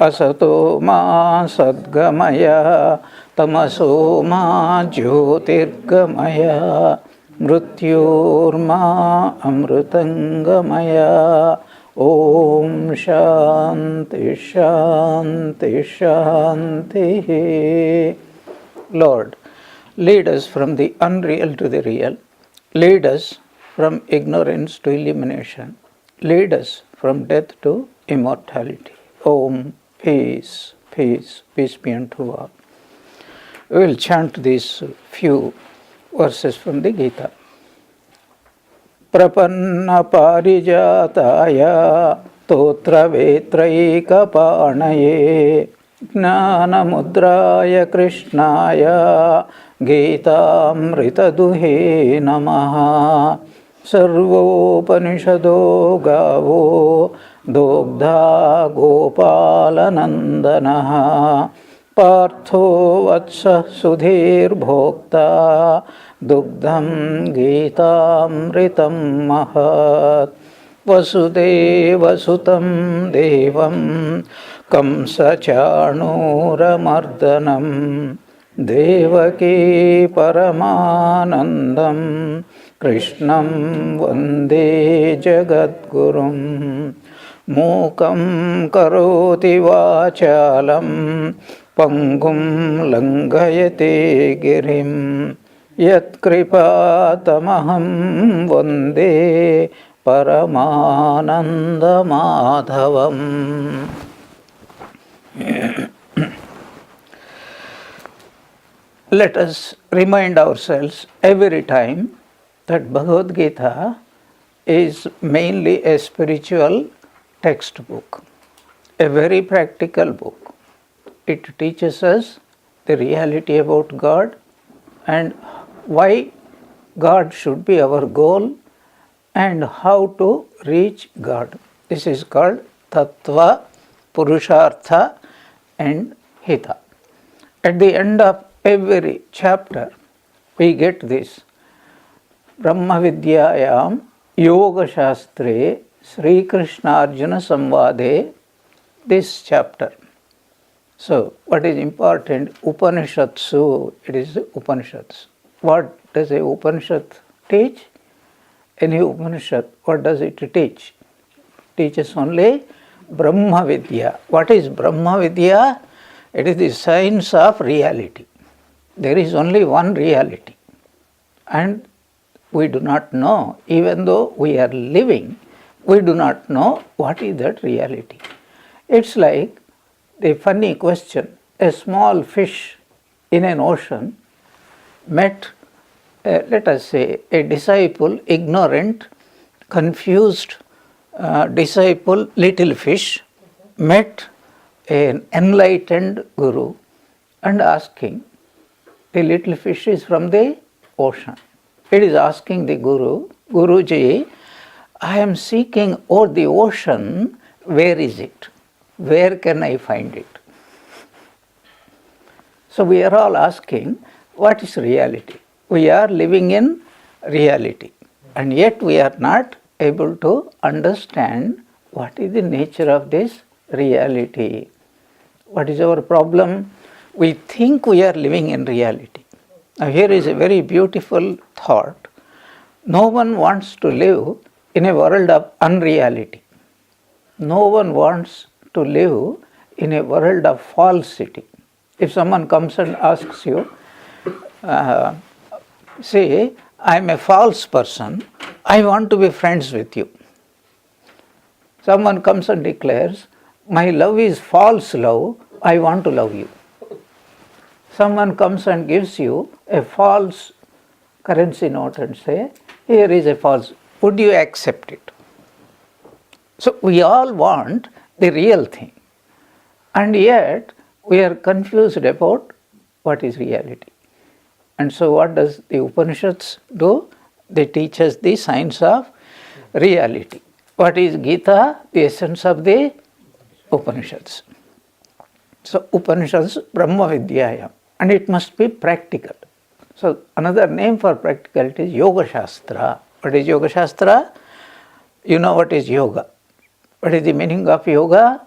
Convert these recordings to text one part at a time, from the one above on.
असतो मा सद्गमय तमसो मा ज्योतिर्गमय मृत्योर्मा अमृतंगमय. ओम शांति शांति शांति. Lord, lead us from the unreal to the real. Lead us from ignorance to illumination. Lead us from death to immortality. Om, peace, peace, peace be unto all. We will chant these few verses from the Gita. Prapanna parijataya totra vetraikapanaye Jnana mudraya krishnaya Gitamritaduhe namaha. Sarvopanishado gavo dogdha gopalanandanaha partho vatsa sudhir bhokta dugdham gitamritam mahat. Vasudeva sutam devam kamsa chanuramardanam devaki paramanandam krishnam vande jagadgurum. Mukam karoti vachalam pangum langayate girim yat kripatamaham vande paramananda madhavam. Let us remind ourselves every time that Bhagavad Gita is mainly a spiritual textbook, a very practical book. It teaches us the reality about God and why God should be our goal and how to reach God. This is called Tattva, Purushartha and Hita. At the end of every chapter, we get this. Brahma Vidyayam Yoga Shastre Sri Krishna Arjuna Samvade, this chapter. So, what is important? Upanishatsu, it is Upanishads. What does a Upanishad teach? Any Upanishad, what does it teach? It teaches only Brahma Vidya. What is Brahma Vidya? It is the science of reality. There is only one reality. And we do not know, even though we are living, we do not know what is that reality. It's like the funny question, a small fish in an ocean met, let us say, a disciple, ignorant, confused disciple, little fish, met an enlightened guru and asking, the little fish is from the ocean. It is asking the Guru, Guruji, I am seeking over the ocean, where is it? Where can I find it? So we are all asking, what is reality? We are living in reality, and yet we are not able to understand what is the nature of this reality. What is our problem? We think we are living in reality. Now here is a very beautiful thought. No one wants to live in a world of unreality. No one wants to live in a world of falsity. If someone comes and asks you, say, I am a false person, I want to be friends with you. Someone comes and declares, my love is false love, I want to love you. Someone comes and gives you a false currency note and say, here is a false, would you accept it? So we all want the real thing, and yet we are confused about what is reality. And so what does the Upanishads do? They teach us the science of reality. What is Gita? The essence of the Upanishads. So Upanishads Brahma Vidyayam, and it must be practical. So another name for practicality is Yoga Shastra. What is Yoga Shastra? You know what is yoga. What is the meaning of yoga?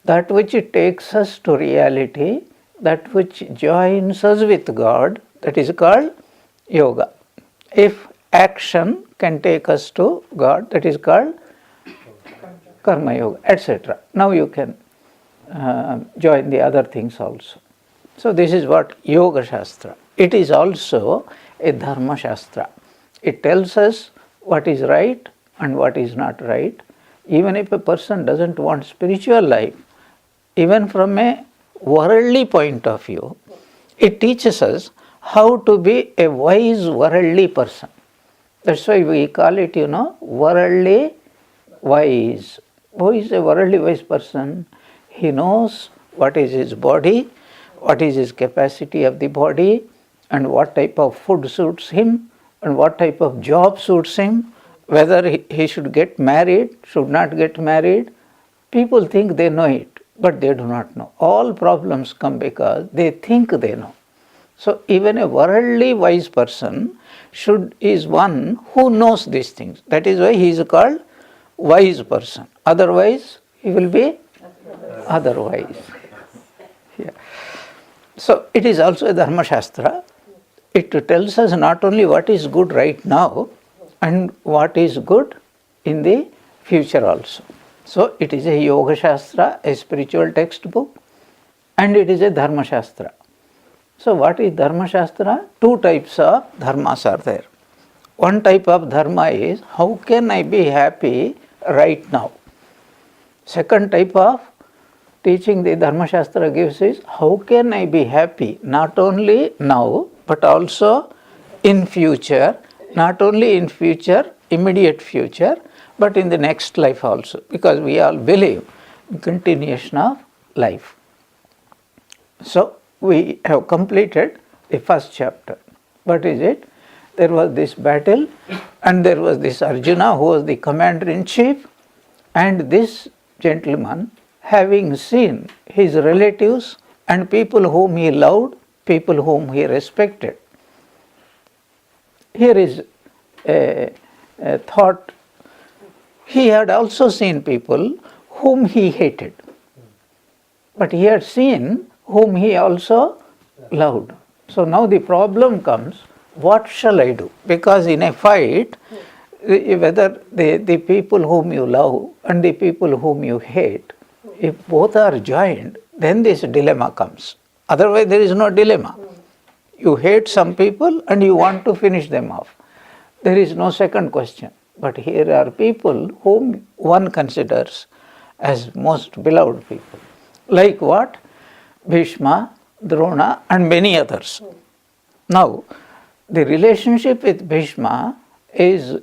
that which takes us to reality, that which joins us with God, that is called yoga. If action can take us to God, that is called karma yoga, etc. Now you can join the other things also. So this is what Yoga Shastra. It is also a Dharma Shastra. It tells us what is right and what is not right. Even if a person doesn't want spiritual life, even from a worldly point of view, it teaches us how to be a wise worldly person. That's why we call it, worldly wise. Who is a worldly wise person? He knows what is his body, what is his capacity of the body, and what type of food suits him, and what type of job suits him, whether he should get married, should not get married. People think they know it, but they do not know. All problems come because they think they know. So even a worldly wise person is one who knows these things. That is why he is called wise person. Otherwise, he will be otherwise. Yeah. So it is also a Dharma Shastra. It tells us not only what is good right now and what is good in the future also. So it is a Yoga Shastra, a spiritual textbook, and it is a Dharma Shastra. So what is Dharma Shastra? Two types of dharmas are there. One type of dharma is how can I be happy right now? Second type of teaching the Dharma Shastra gives is how can I be happy not only now but also in future, not only in future, immediate future, but in the next life also, because we all believe in continuation of life. So we have completed the first chapter. What is it? There was this battle and there was this Arjuna who was the commander-in-chief, and this gentleman, having seen his relatives and people whom he loved, people whom he respected. Here is a thought. He had also seen people whom he hated, but he had seen whom he also loved. So now the problem comes, what shall I do? Because in a fight, whether the people whom you love and the people whom you hate, if both are joined, then this dilemma comes. Otherwise there is no dilemma. You hate some people and you want to finish them off. There is no second question. But here are people whom one considers as most beloved people. Like what? Bhishma, Drona and many others. Now, the relationship with Bhishma is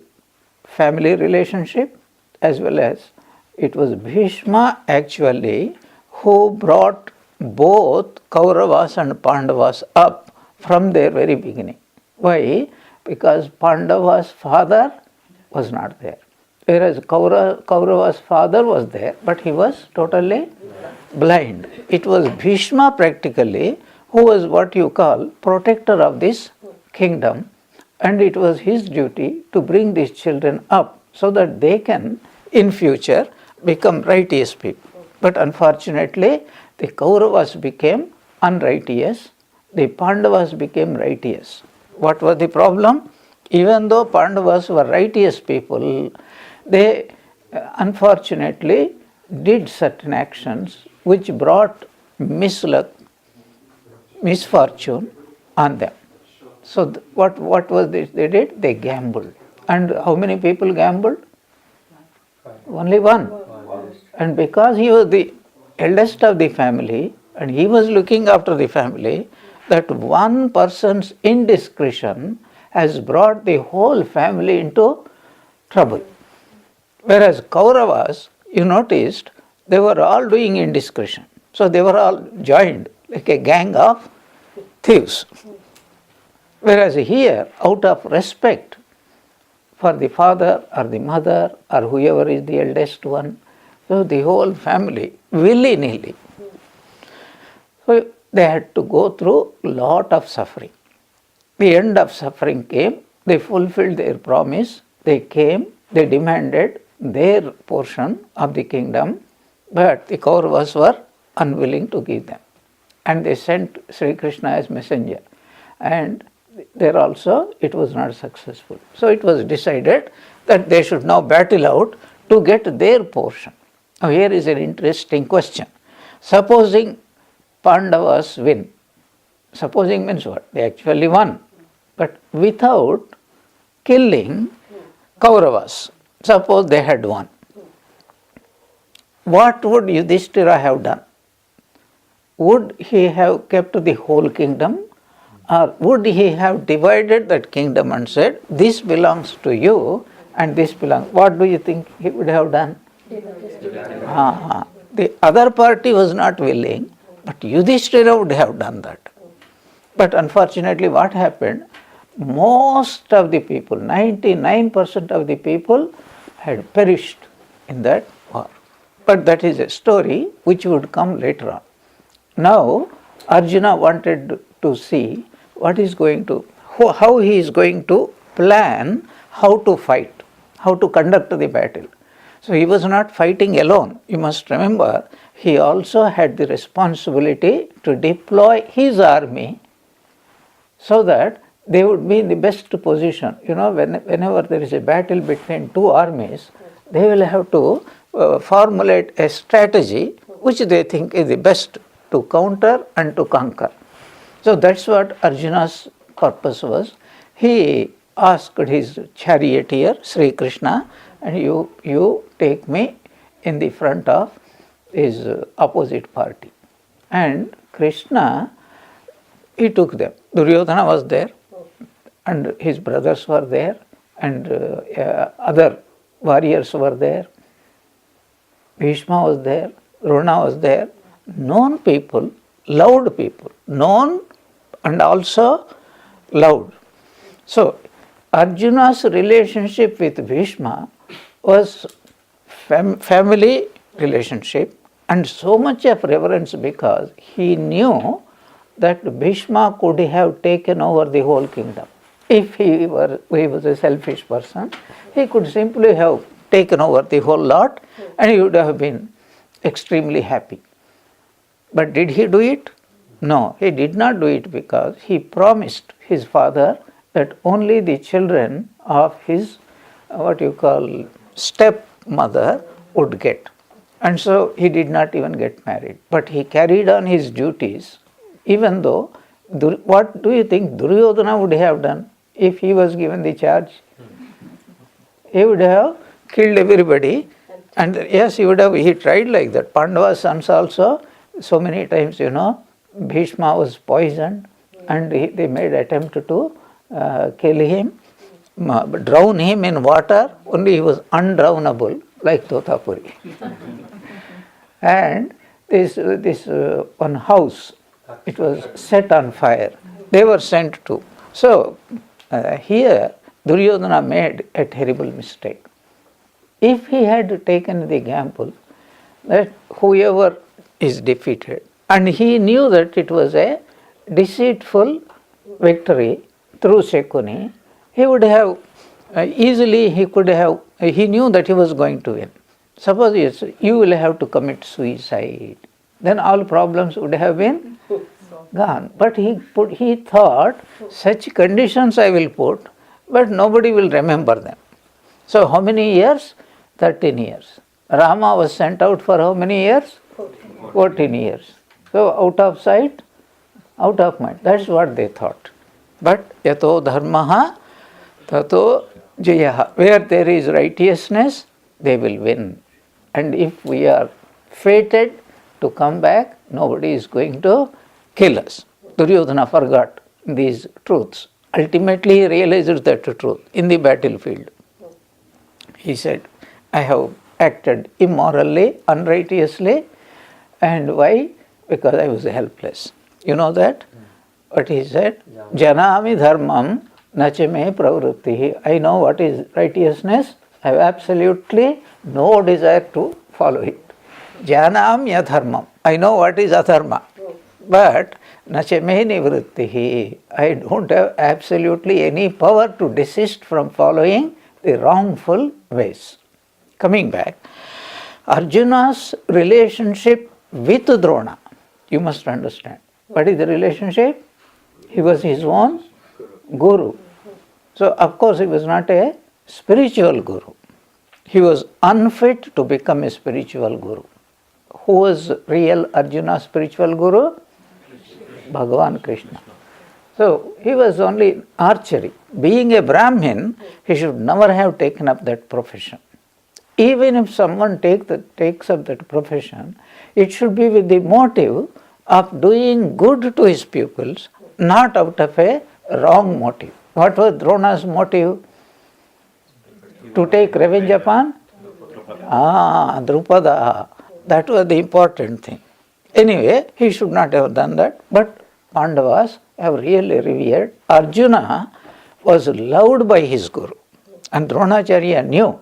family relationship, as well as it was Bhishma actually who brought both Kauravas and Pandavas up from their very beginning. Why? Because Pandava's father was not there, whereas Kaurava's father was there, but he was totally blind. It was Bhishma practically who was what you call protector of this kingdom, and it was his duty to bring these children up so that they can in future become righteous people. But unfortunately the Kauravas became unrighteous, the Pandavas became righteous. What was the problem? Even though Pandavas were righteous people, they unfortunately did certain actions which brought misfortune on them. So what was this they did? They gambled. And how many people gambled? Only one. And because he was the eldest of the family and he was looking after the family, that one person's indiscretion has brought the whole family into trouble. Whereas Kauravas, you noticed, they were all doing indiscretion. So they were all joined like a gang of thieves. Whereas here, out of respect for the father or the mother or whoever is the eldest one, so the whole family, willy-nilly. So they had to go through a lot of suffering. The end of suffering came, they fulfilled their promise, they came, they demanded their portion of the kingdom, But the Kauravas were unwilling to give them. And they sent Sri Krishna as messenger. And there also it was not successful. So it was decided that they should now battle out to get their portion. Now here is an interesting question. Supposing Pandavas win, supposing means what? They actually won, but without killing Kauravas. Suppose they had won. What would Yudhishthira have done? Would he have kept the whole kingdom, or would he have divided that kingdom and said, this belongs to you and this belongs? What do you think he would have done? The other party was not willing, but Yudhishthira would have done that. But unfortunately what happened? Most of the people, 99% of the people had perished in that war. But that is a story which would come later on. Now Arjuna wanted to see what is going to, how he is going to plan how to fight, how to conduct the battle. So he was not fighting alone. You must remember, he also had the responsibility to deploy his army so that they would be in the best position. You know, whenever there is a battle between two armies, they will have to formulate a strategy which they think is the best to counter and to conquer. So that's what Arjuna's purpose was. He asked his charioteer, Sri Krishna, and you take me in the front of his opposite party. And Krishna, he took them. Duryodhana was there, and his brothers were there, and other warriors were there. Bhishma was there, Drona was there. Known people, loved people, known and also loved. So Arjuna's relationship with Bhishma was family relationship, and so much of reverence because he knew that Bhishma could have taken over the whole kingdom. If he was a selfish person, he could simply have taken over the whole lot and he would have been extremely happy. But did he do it? No, he did not do it because he promised his father that only the children of his, stepmother would get. And so he did not even get married. But he carried on his duties, even though, what do you think Duryodhana would have done if he was given the charge? He would have killed everybody. And yes, he tried like that. Pandava's sons also, so many times, Bhishma was poisoned and they made attempt to kill him, drown him in water, only he was undrownable like Totapuri. And this one house, it was set on fire. They were sent to. So here Duryodhana made a terrible mistake. If he had taken the example that whoever is defeated, and he knew that it was a deceitful victory through Shakuni, he would have he knew that he was going to win. Suppose you will have to commit suicide, then all problems would have been gone. But he thought, such conditions I will put, but nobody will remember them. So how many years? 13 years. Rama was sent out for how many years? 14 years. So out of sight, out of mind. That's what they thought. But yato dharmaha tato jayaha. Where there is righteousness, they will win. And if we are fated to come back, nobody is going to kill us. Duryodhana forgot these truths. Ultimately he realized that truth in the battlefield. He said, I have acted immorally, unrighteously, and why? Because I was helpless. You know that? What he said? Janami dharmam nachame pravrittihi. I know what is righteousness. I have absolutely no desire to follow it. Janami adharmam. I know what is adharma. But nachame nivrittihi. I don't have absolutely any power to desist from following the wrongful ways. Coming back, Arjuna's relationship with Drona, you must understand. What is the relationship? He was his own guru. So, of course, he was not a spiritual guru. He was unfit to become a spiritual guru. Who was real Arjuna's spiritual guru? Bhagavan Krishna. So, he was only archery. Being a Brahmin, he should never have taken up that profession. Even if someone takes up that profession, it should be with the motive of doing good to his pupils, not out of a wrong motive. What was Drona's motive? To take revenge upon? Drupada. That was the important thing. Anyway, he should not have done that, but Pandavas have really revered. Arjuna was loved by his guru, and Dronacharya knew,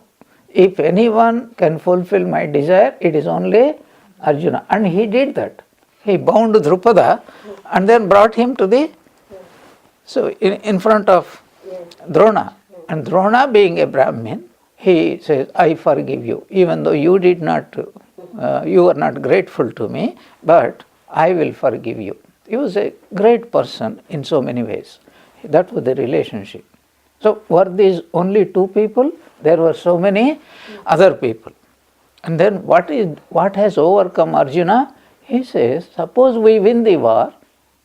if anyone can fulfill my desire, it is only Arjuna. And he did that. He bound Drupada and then brought him to the, so in front of Drona. And Drona, being a Brahmin, he says, I forgive you, even though you did not, you were not grateful to me, but I will forgive you. He was a great person in so many ways. That was the relationship. So, were these only two people? There were so many other people. And then what has overcome Arjuna? He says, suppose we win the war,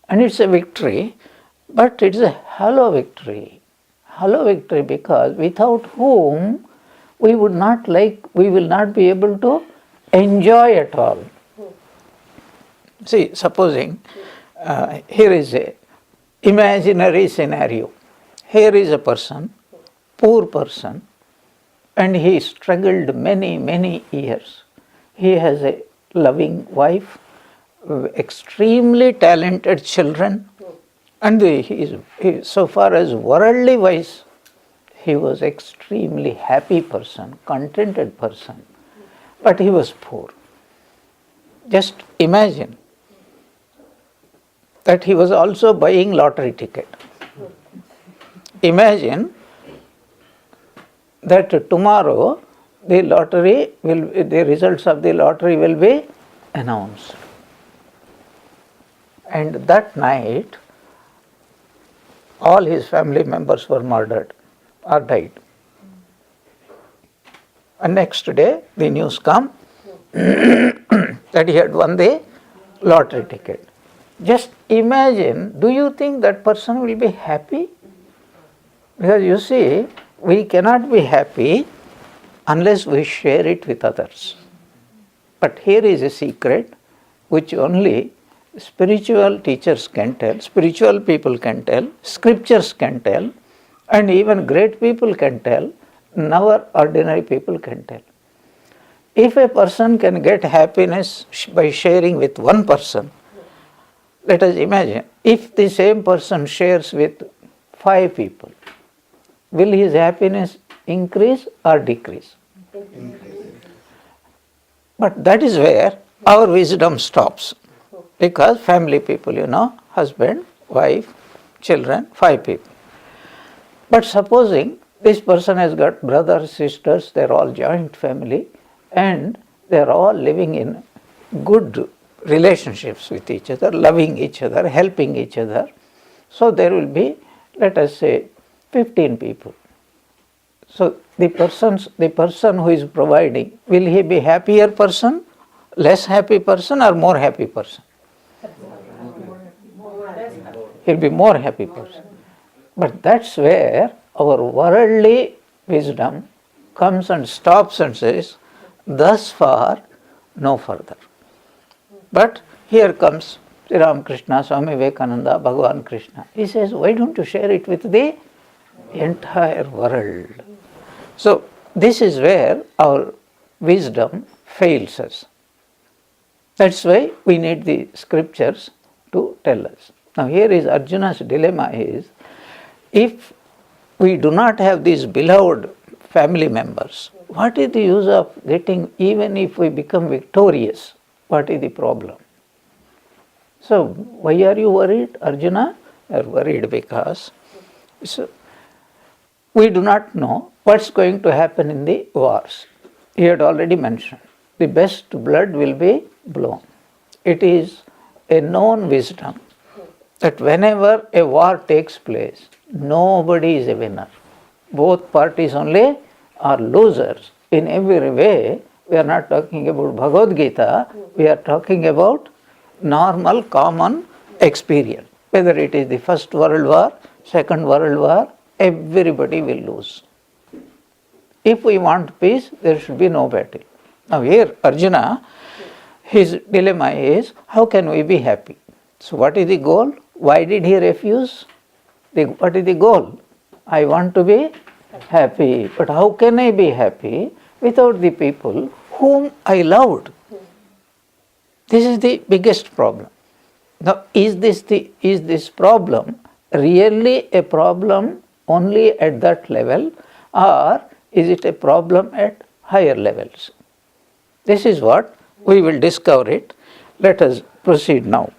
and it's a victory, but it's a hollow victory. Hollow victory because without whom we will not be able to enjoy at all. See, supposing here is a imaginary scenario. Here is a person, poor person, and he struggled many years. He has a loving wife, extremely talented children, and so far as worldly wise, he was extremely happy person, contented person, but he was poor. Just imagine that he was also buying lottery ticket. Imagine that tomorrow the results of the lottery will be announced. And that night, all his family members were murdered or died. And next day, the news comes that he had won the lottery ticket. Just imagine, do you think that person will be happy? Because you see, we cannot be happy unless we share it with others. But here is a secret which only spiritual teachers can tell, spiritual people can tell, scriptures can tell, and even great people can tell, never ordinary people can tell. If a person can get happiness by sharing with one person, let us imagine, if the same person shares with 5 people, will his happiness increase or decrease? Increase. But that is where our wisdom stops. Because family people, husband, wife, children, 5 people. But supposing this person has got brothers, sisters, they are all joint family, and they are all living in good relationships with each other, loving each other, helping each other. So there will be, let us say, 15 people. So the person who is providing, will he be happier person, less happy person, or more happy person? He'll be more happy person. But that's where our worldly wisdom comes and stops and says, thus far, no further. But here comes Sri Ramakrishna, Swami Vivekananda, Bhagavan Krishna. He says, why don't you share it with the entire world? So this is where our wisdom fails us. That's why we need the scriptures to tell us. Now here is Arjuna's dilemma is, if we do not have these beloved family members, what is the use of getting, even if we become victorious, what is the problem? So why are you worried, Arjuna? You are worried because we do not know what's going to happen in the wars. He had already mentioned. the best blood will be blown. It is a known wisdom that whenever a war takes place, nobody is a winner. Both parties only are losers in every way. We are not talking about Bhagavad Gita, we are talking about normal common experience. Whether it is the First World War, Second World War, everybody will lose. If we want peace, there should be no battle. Now here Arjuna, his dilemma is, how can we be happy? So what is the goal? Why did he refuse? What is the goal? I want to be happy. But how can I be happy without the people whom I loved? This is the biggest problem. Now, is this problem really a problem only at that level, or is it a problem at higher levels? This is what we will discover it. Let us proceed now.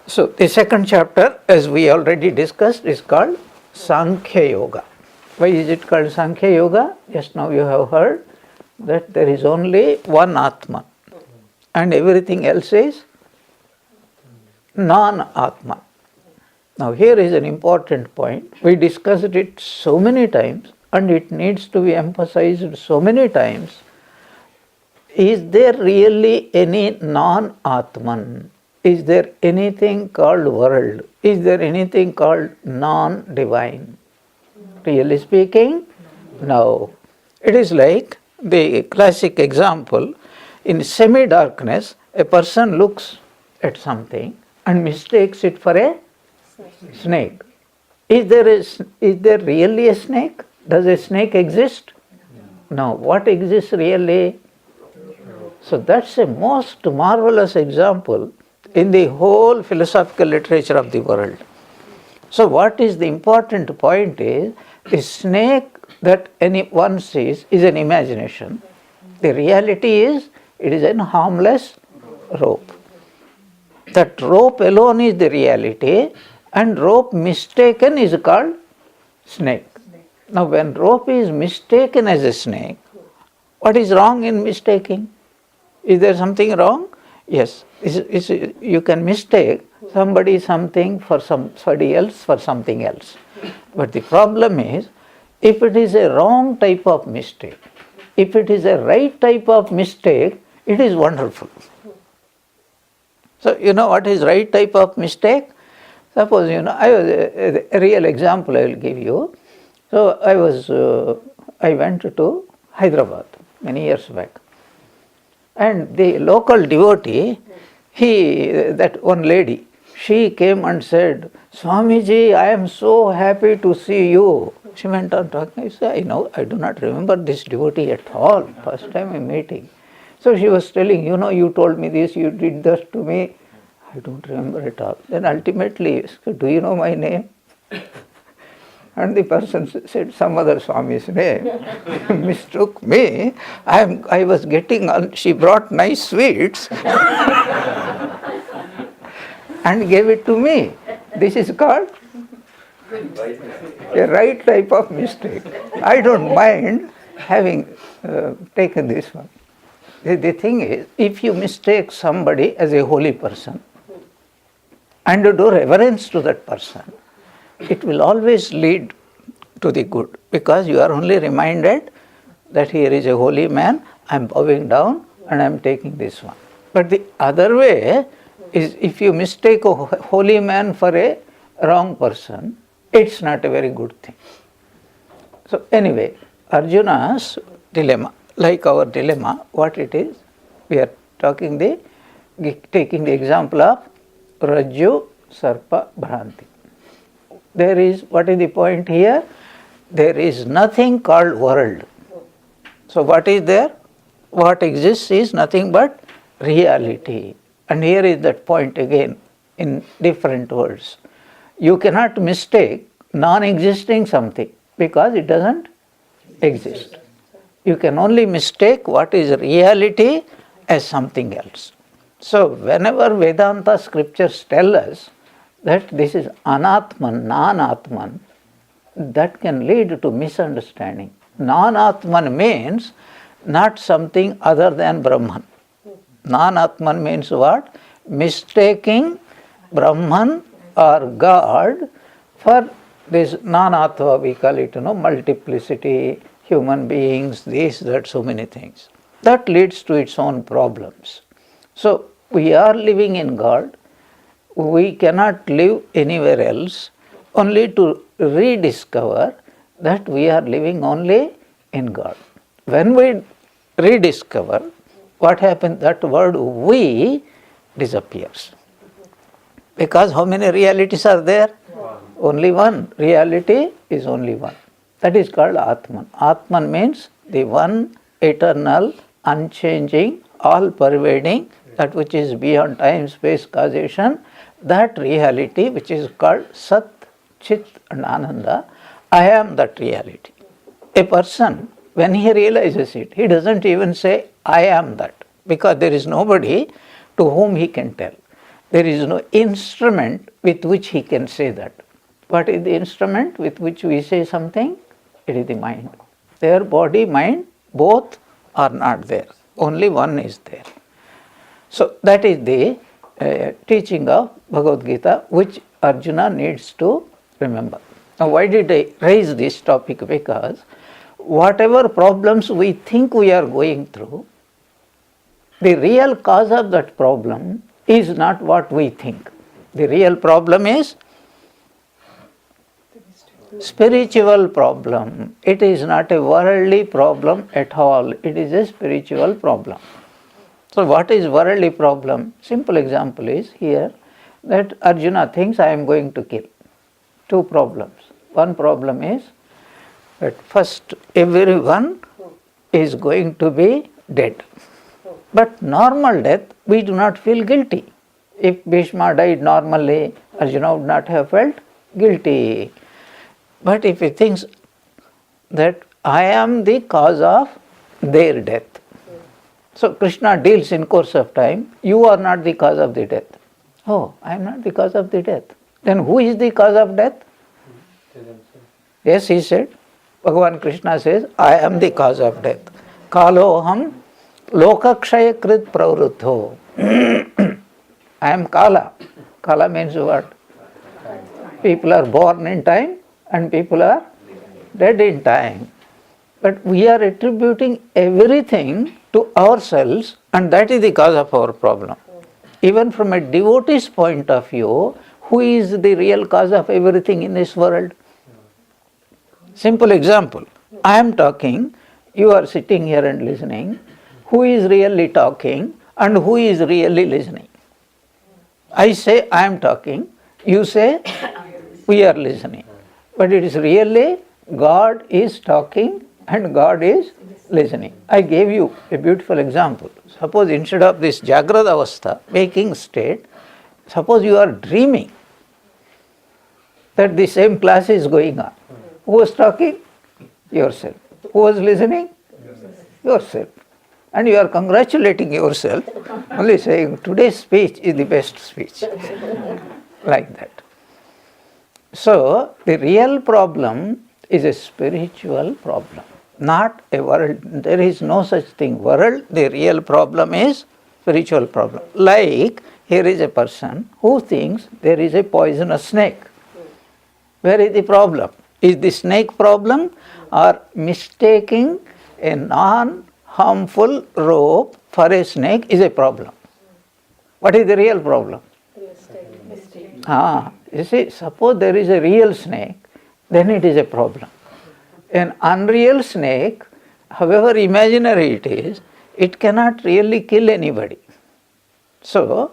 So, the second chapter, as we already discussed, is called Sankhya Yoga. Why is it called Sankhya Yoga? Just now you have heard that there is only one Atman and everything else is non-Atman. Now here is an important point. We discussed it so many times and it needs to be emphasized so many times. Is there really any non-Atman? Is there anything called world? Is there anything called non-divine? Really speaking, no. It is like the classic example. In semi-darkness, a person looks at something and mistakes it for a snake. Is there really a snake? Does a snake exist? No. What exists really? So that's a most marvelous example in the whole philosophical literature of the world. So what is the important point is, the snake that anyone sees is an imagination. The reality is, it is an harmless rope. That rope alone is the reality, and rope mistaken is called snake. Now when rope is mistaken as a snake, what is wrong in mistaking? Is there something wrong? Yes. You can mistake something for somebody else for something else. But the problem is, if it is a wrong type of mistake, if it is a right type of mistake, it is wonderful. So you know what is right type of mistake? Suppose a real example I will give you. So I went to Hyderabad many years back, and the local devotee, that one lady, she came and said, "Swamiji, I am so happy to see you." She went on talking. I said, I do not remember this devotee at all. First time I'm meeting. So she was telling, you told me this, you did this to me. I don't remember at all. Then ultimately, do you know my name? And the person said some other Swami's name. Mistook me. I was getting on. She brought nice sweets and gave it to me. This is called a right type of mistake. I don't mind having taken this one. The thing is, if you mistake somebody as a holy person and you do reverence to that person, it will always lead to the good, because you are only reminded that here is a holy man, I am bowing down and I am taking this one. But the other way is, if you mistake a holy man for a wrong person, it's not a very good thing. So anyway, Arjuna's dilemma, like our dilemma, what it is, we are taking the example of Rajju, Sarpa, Bhranti. What is the point here? There is nothing called world. So what is there? What exists is nothing but reality. And here is that point again in different words. You cannot mistake non-existing something because it doesn't exist. You can only mistake what is reality as something else. So whenever Vedanta scriptures tell us that this is anatman, non-atman, that can lead to misunderstanding. Non-atman means not something other than Brahman. Non-Atman means what? Mistaking Brahman or God for this non-Atva, we call it, multiplicity, human beings, this, that, so many things. That leads to its own problems. So, we are living in God. We cannot live anywhere else, only to rediscover that we are living only in God. When we rediscover, what happens? That word we disappears. Because how many realities are there? Only one. Reality is only one. That is called Atman. Atman means the one eternal, unchanging, all-pervading, that which is beyond time, space, causation, that reality which is called Sat, Chit and Ananda. I am that reality. A person, when he realizes it, he doesn't even say, I am that, because there is nobody to whom he can tell. There is no instrument with which he can say that. What is the instrument with which we say something? It is the mind. Their body, mind, both are not there. Only one is there. So that is the teaching of Bhagavad Gita, which Arjuna needs to remember. Now, why did I raise this topic? Because whatever problems we think we are going through, the real cause of that problem is not what we think. The real problem is spiritual problem. It is not a worldly problem at all. It is a spiritual problem. So what is worldly problem? Simple example is here that Arjuna thinks I am going to kill. Two problems. One problem is that first everyone is going to be dead. But normal death, we do not feel guilty. If Bhishma died normally, Arjuna would not have felt guilty. But if he thinks that I am the cause of their death, so Krishna deals in course of time, you are not the cause of the death. Oh, I am not the cause of the death. Then who is the cause of death? Yes, he said. Bhagavan Krishna says, I am the cause of death. Kaloham lokakshaya krit pravruddho. I am Kala. Kala means what? People are born in time and people are dead in time. But we are attributing everything to ourselves, and that is the cause of our problem. Even from a devotee's point of view, who is the real cause of everything in this world? Simple example. I am talking, you are sitting here and listening. Who is really talking and who is really listening? I say I am talking, you say we are listening. But it is really God is talking and God is listening. I gave you a beautiful example. Suppose instead of this Jagrada Avastha, waking state, suppose you are dreaming that the same class is going on. Who was talking? Yourself. Who was listening? Yourself. And you are congratulating yourself, only saying today's speech is the best speech. Like that. So, the real problem is a spiritual problem, not a world. There is no such thing. World, the real problem is spiritual problem. Like, here is a person who thinks there is a poisonous snake. Where is the problem? Is the snake problem or mistaking a non-harmful rope for a snake is a problem? What is the real problem? You see, suppose there is a real snake, then it is a problem. An unreal snake, however imaginary it is, it cannot really kill anybody. So,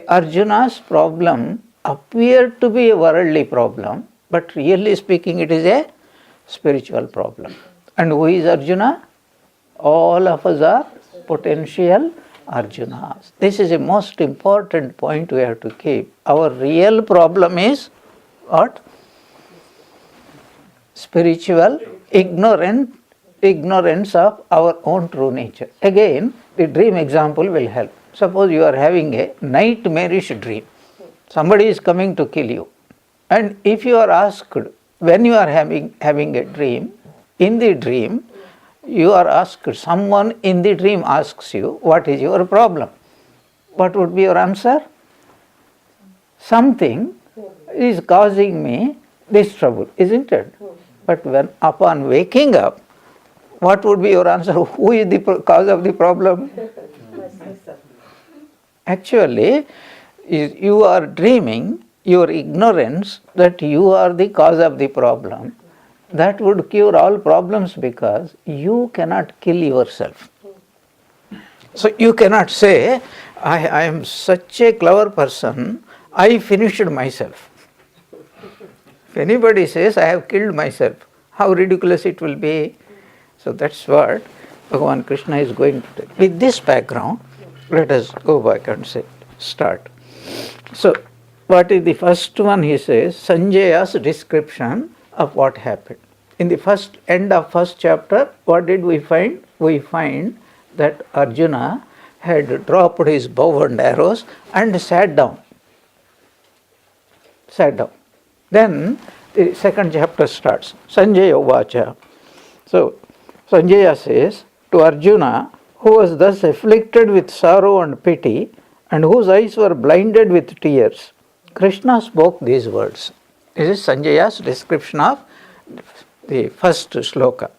Arjuna's problem appeared to be a worldly problem, but really speaking it is a spiritual problem. And who is Arjuna? All of us are potential Arjunas. This is a most important point we have to keep. Our real problem is what? Spiritual ignorance of our own true nature. Again, the dream example will help. Suppose you are having a nightmarish dream. Somebody is coming to kill you. And if you are asked when you are having a dream, in the dream, you are asked, someone in the dream asks you, what is your problem? What would be your answer? Something is causing me this trouble, isn't it? But when upon waking up, what would be your answer? Who is the cause of the problem? Actually, you are dreaming your ignorance that you are the cause of the problem. That would cure all problems because you cannot kill yourself. So you cannot say, I am such a clever person, I finished myself. If anybody says, I have killed myself, how ridiculous it will be. So that's what Bhagavan Krishna is going to do. With this background, let us go back and start. So, what is the first one? He says, Sanjaya's description of what happened. In the end of first chapter, what did we find? We find that Arjuna had dropped his bow and arrows and sat down. Then the second chapter starts. Sanjaya Vacha. So, Sanjaya says to Arjuna, who was thus afflicted with sorrow and pity, and whose eyes were blinded with tears, Krishna spoke these words. This is Sanjaya's description of the first sloka.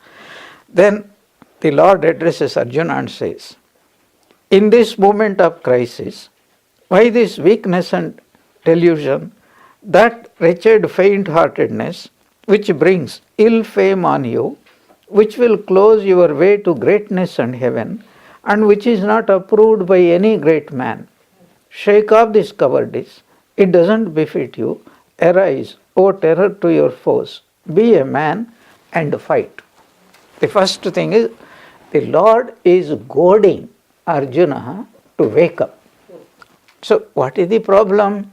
Then the Lord addresses Arjuna and says, in this moment of crisis, why this weakness and delusion, that wretched faint-heartedness which brings ill fame on you, which will close your way to greatness and heaven, and which is not approved by any great man. Shake off this cowardice. It doesn't befit you. Arise, O terror to your foes. Be a man and fight. The first thing is, the Lord is goading Arjuna to wake up. So, what is the problem?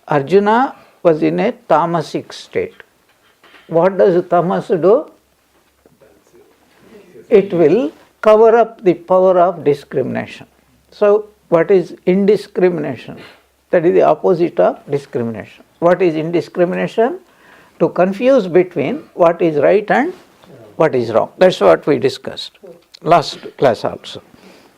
Arjuna was in a tamasic state. What does tamas do? It will cover up the power of discrimination. So, what is indiscrimination? That is the opposite of discrimination. What is indiscrimination? To confuse between what is right and what is wrong. That's what we discussed last class also.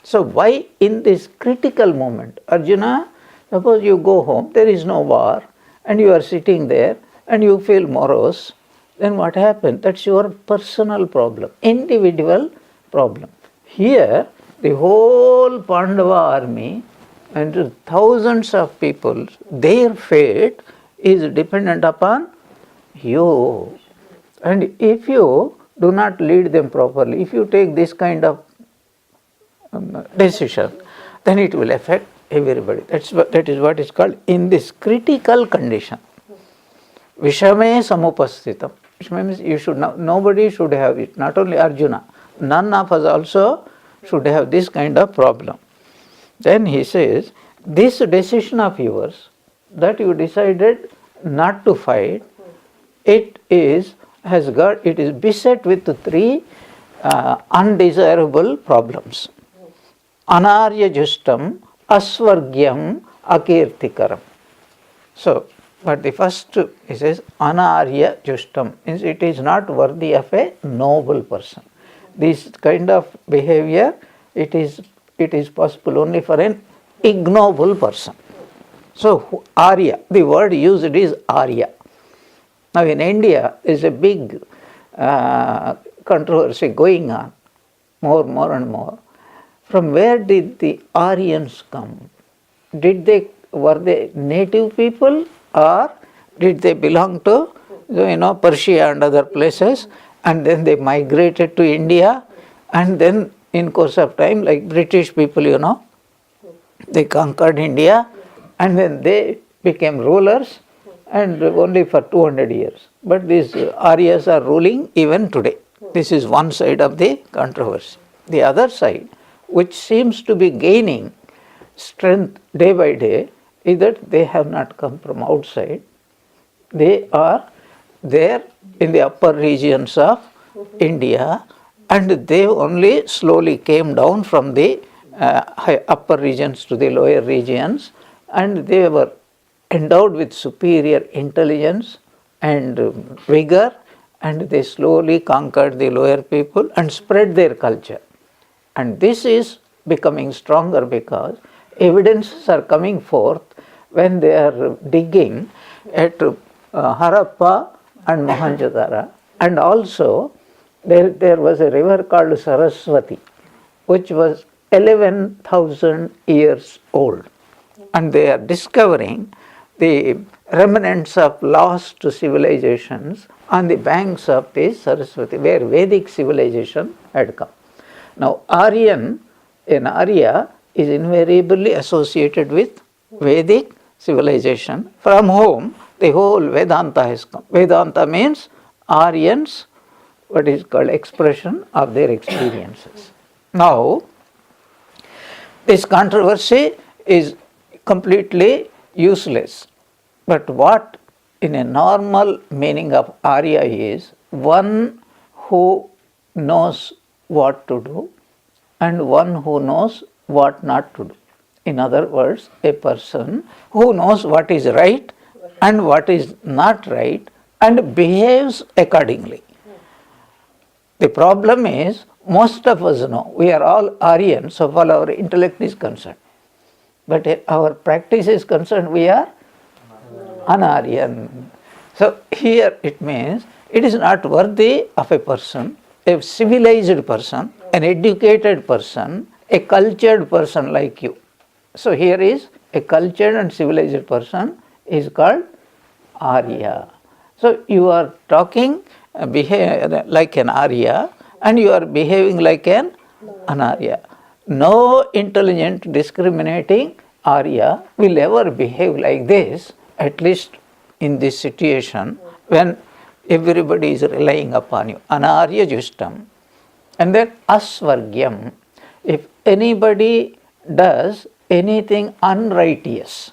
So, why in this critical moment, Arjuna, suppose you go home, there is no war, and you are sitting there and you feel morose, then what happened? That's your personal problem, individual problem. Here, the whole Pandava army and thousands of people, their fate is dependent upon you. And if you do not lead them properly, if you take this kind of decision, then it will affect everybody. That is what is called in this critical condition. Vishame samupasthitam. Which means nobody should have it, not only Arjuna. None of us also should have this kind of problem. Then he says, this decision of yours, that you decided not to fight, it is beset with three undesirable problems. Anarya justam, asvargyam, akirtikaram. So, but the first, he says, anarya justam, means it is not worthy of a noble person. This kind of behavior, it is possible only for an ignoble person. So, Arya, the word used is Arya. Now, in India, there is a big controversy going on, more and more. From where did the Aryans come? Were they native people, or did they belong to, Persia and other places, and then they migrated to India, and then in course of time, like British people, they conquered India, and then they became rulers, and only for 200 years. But these Aryas are ruling even today. This is one side of the controversy. The other side, which seems to be gaining strength day by day, is that they have not come from outside. They are there in the upper regions of India, and they only slowly came down from the upper regions to the lower regions, and they were endowed with superior intelligence and vigor and they slowly conquered the lower people and spread their culture. And this is becoming stronger because evidences are coming forth when they are digging at Harappa and Mohenjo-daro, and also there was a river called Saraswati, which was 11,000 years old, and they are discovering the remnants of lost civilizations on the banks of the Saraswati, where Vedic civilization had come. Now, an Arya is invariably associated with Vedic civilization, from whom the whole Vedanta has come. Vedanta means Aryans, what is called expression of their experiences. Now, this controversy is completely useless. But what in a normal meaning of Arya is one who knows what to do and one who knows what not to do. In other words, a person who knows what is right and what is not right and behaves accordingly. The problem is, most of us know, we are all Aryans so far our intellect is concerned. But our practice is concerned, we are an-Aryan. So here it means it is not worthy of a person, a civilized person, an educated person, a cultured person like you. So here is a cultured and civilized person is called Arya. So you are talking behave like an Arya and you are behaving like an Arya. No intelligent, discriminating Arya will ever behave like this, at least in this situation when everybody is relying upon you. Anarya justam. And then asvargyam. If anybody does anything unrighteous,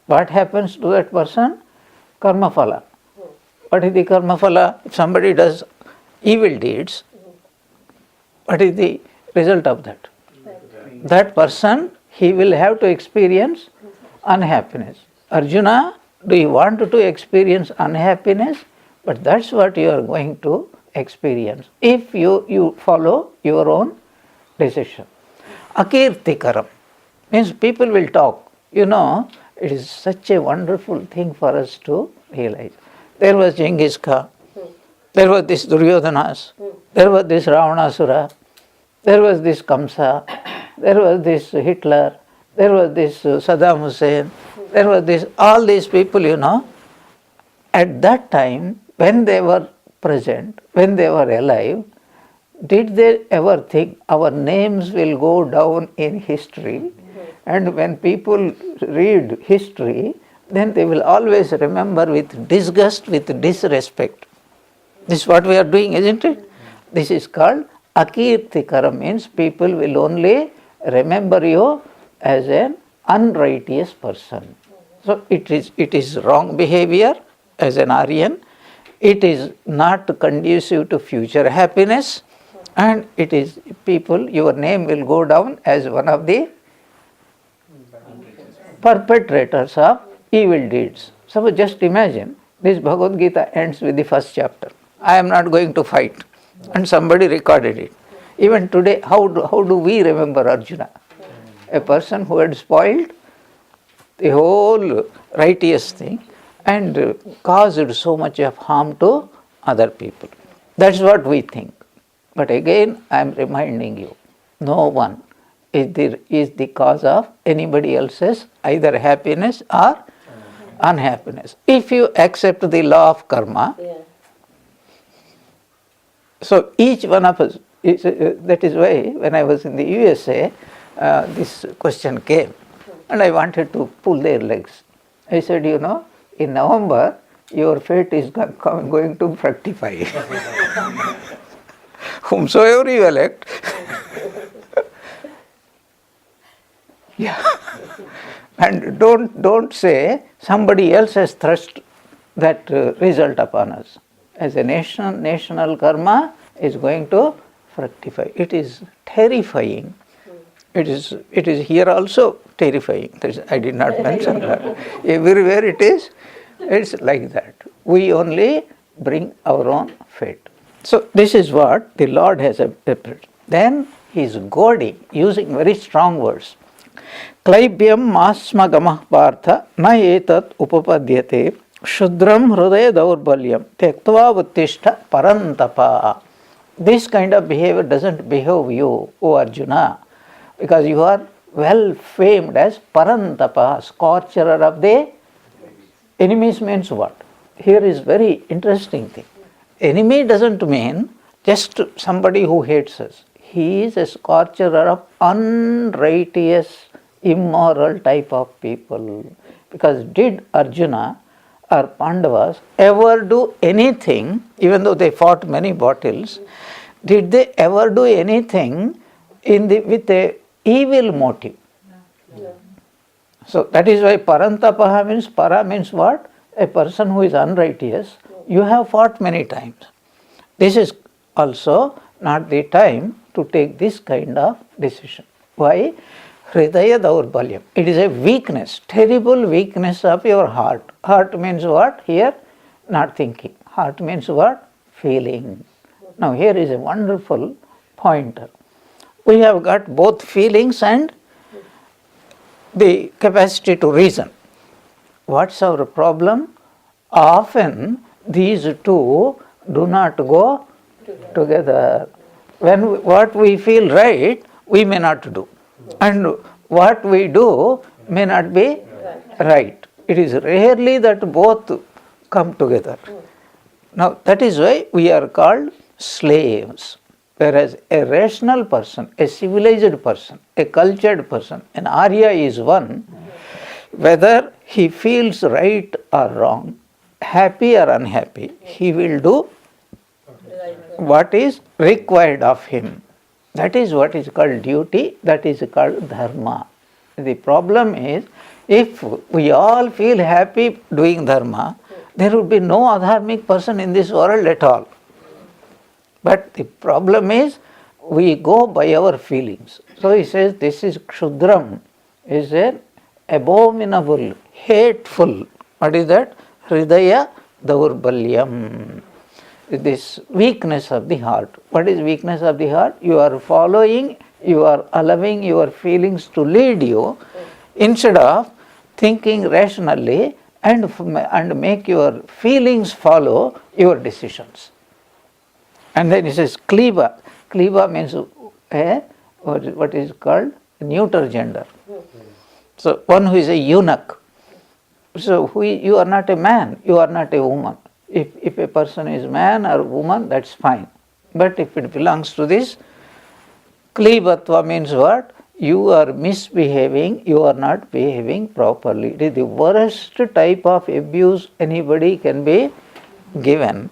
what happens to that person? Karma phala. What is the karma phala? If somebody does evil deeds, what is the result of that? That person, he will have to experience unhappiness. Arjuna, do you want to experience unhappiness? But that's what you are going to experience if you follow your own decision. Akirtikaram means people will talk. You know, it is such a wonderful thing for us to realize. There was Genghis Khan, there was this Duryodhanas, there was this Ravanasura, there was this Kamsa, there was this Hitler, there was this Saddam Hussein, there was this, all these people, you know, at that time when they were present, when they were alive, did they ever think our names will go down in history? And when people read history, then they will always remember with disgust, with disrespect. This is what we are doing, isn't it? This is called akirtikara, means people will only remember you as an unrighteous person. So it is wrong behavior as an Aryan. It is not conducive to future happiness, and it is people, your name will go down as one of the perpetrators of evil deeds. So just imagine, this Bhagavad Gita ends with the first chapter. I am not going to fight. And somebody recorded it. Even today, how do we remember Arjuna? A person who had spoiled the whole righteous thing and caused so much of harm to other people. That's what we think. But again, I am reminding you, no one is the cause of anybody else's either happiness or unhappiness. If you accept the law of karma, so each one of us, that is why when I was in the USA, this question came and I wanted to pull their legs. I said, you know, in November, your fate is going to fructify. Whomsoever you elect. Yeah. And don't say somebody else has thrust that result upon us. As a national karma is going to fructify. It is terrifying. It is here also terrifying. I did not mention that. Everywhere it is, it's like that. We only bring our own fate. So this is what the Lord has appeared. Then he is goading, using very strong words. Klaibyam masma gamah partha na etat upapadyate shudram hridaya daurbalyam tektva uttishta parantapa. This kind of behavior doesn't behave you, O Arjuna, because you are well famed as Parantapa, scorcher of the enemies. Means what? Here is very interesting thing. Enemy doesn't mean just somebody who hates us. He is a scorcher of unrighteous, immoral type of people. Because did Arjuna or Pandavas ever do anything, even though they fought many battles, did they ever do anything with a evil motive? No. So that is why Parantapaha means, para means what? A person who is unrighteous. You have fought many times. This is also not the time to take this kind of decision. Why? Hridaya daurbalyam. It is a weakness, terrible weakness of your heart. Heart means what? Here, not thinking. Heart means what? Feeling. Now here is a wonderful pointer. We have got both feelings and the capacity to reason. What's our problem? Often these two do not go together. When what we feel right, we may not do. And what we do may not be right. It is rarely that both come together. Now that is why we are called slaves. Whereas a rational person, a civilized person, a cultured person, an Arya is one, whether he feels right or wrong, happy or unhappy, he will do what is required of him. That is what is called duty, that is called dharma. The problem is, if we all feel happy doing dharma, there would be no adharmic person in this world at all. But the problem is, we go by our feelings. So he says, this is kshudram, is an abominable, hateful, what is that? Hridaya daurbalyam. This weakness of the heart. What is weakness of the heart? You are following, you are allowing your feelings to lead you instead of thinking rationally and make your feelings follow your decisions. And then he says kliva. Kliva means what is called neuter gender. So one who is a eunuch. So you are not a man, you are not a woman. If a person is man or woman, that's fine. But if it belongs to this, klivatva means what? You are misbehaving, you are not behaving properly. It is the worst type of abuse anybody can be given.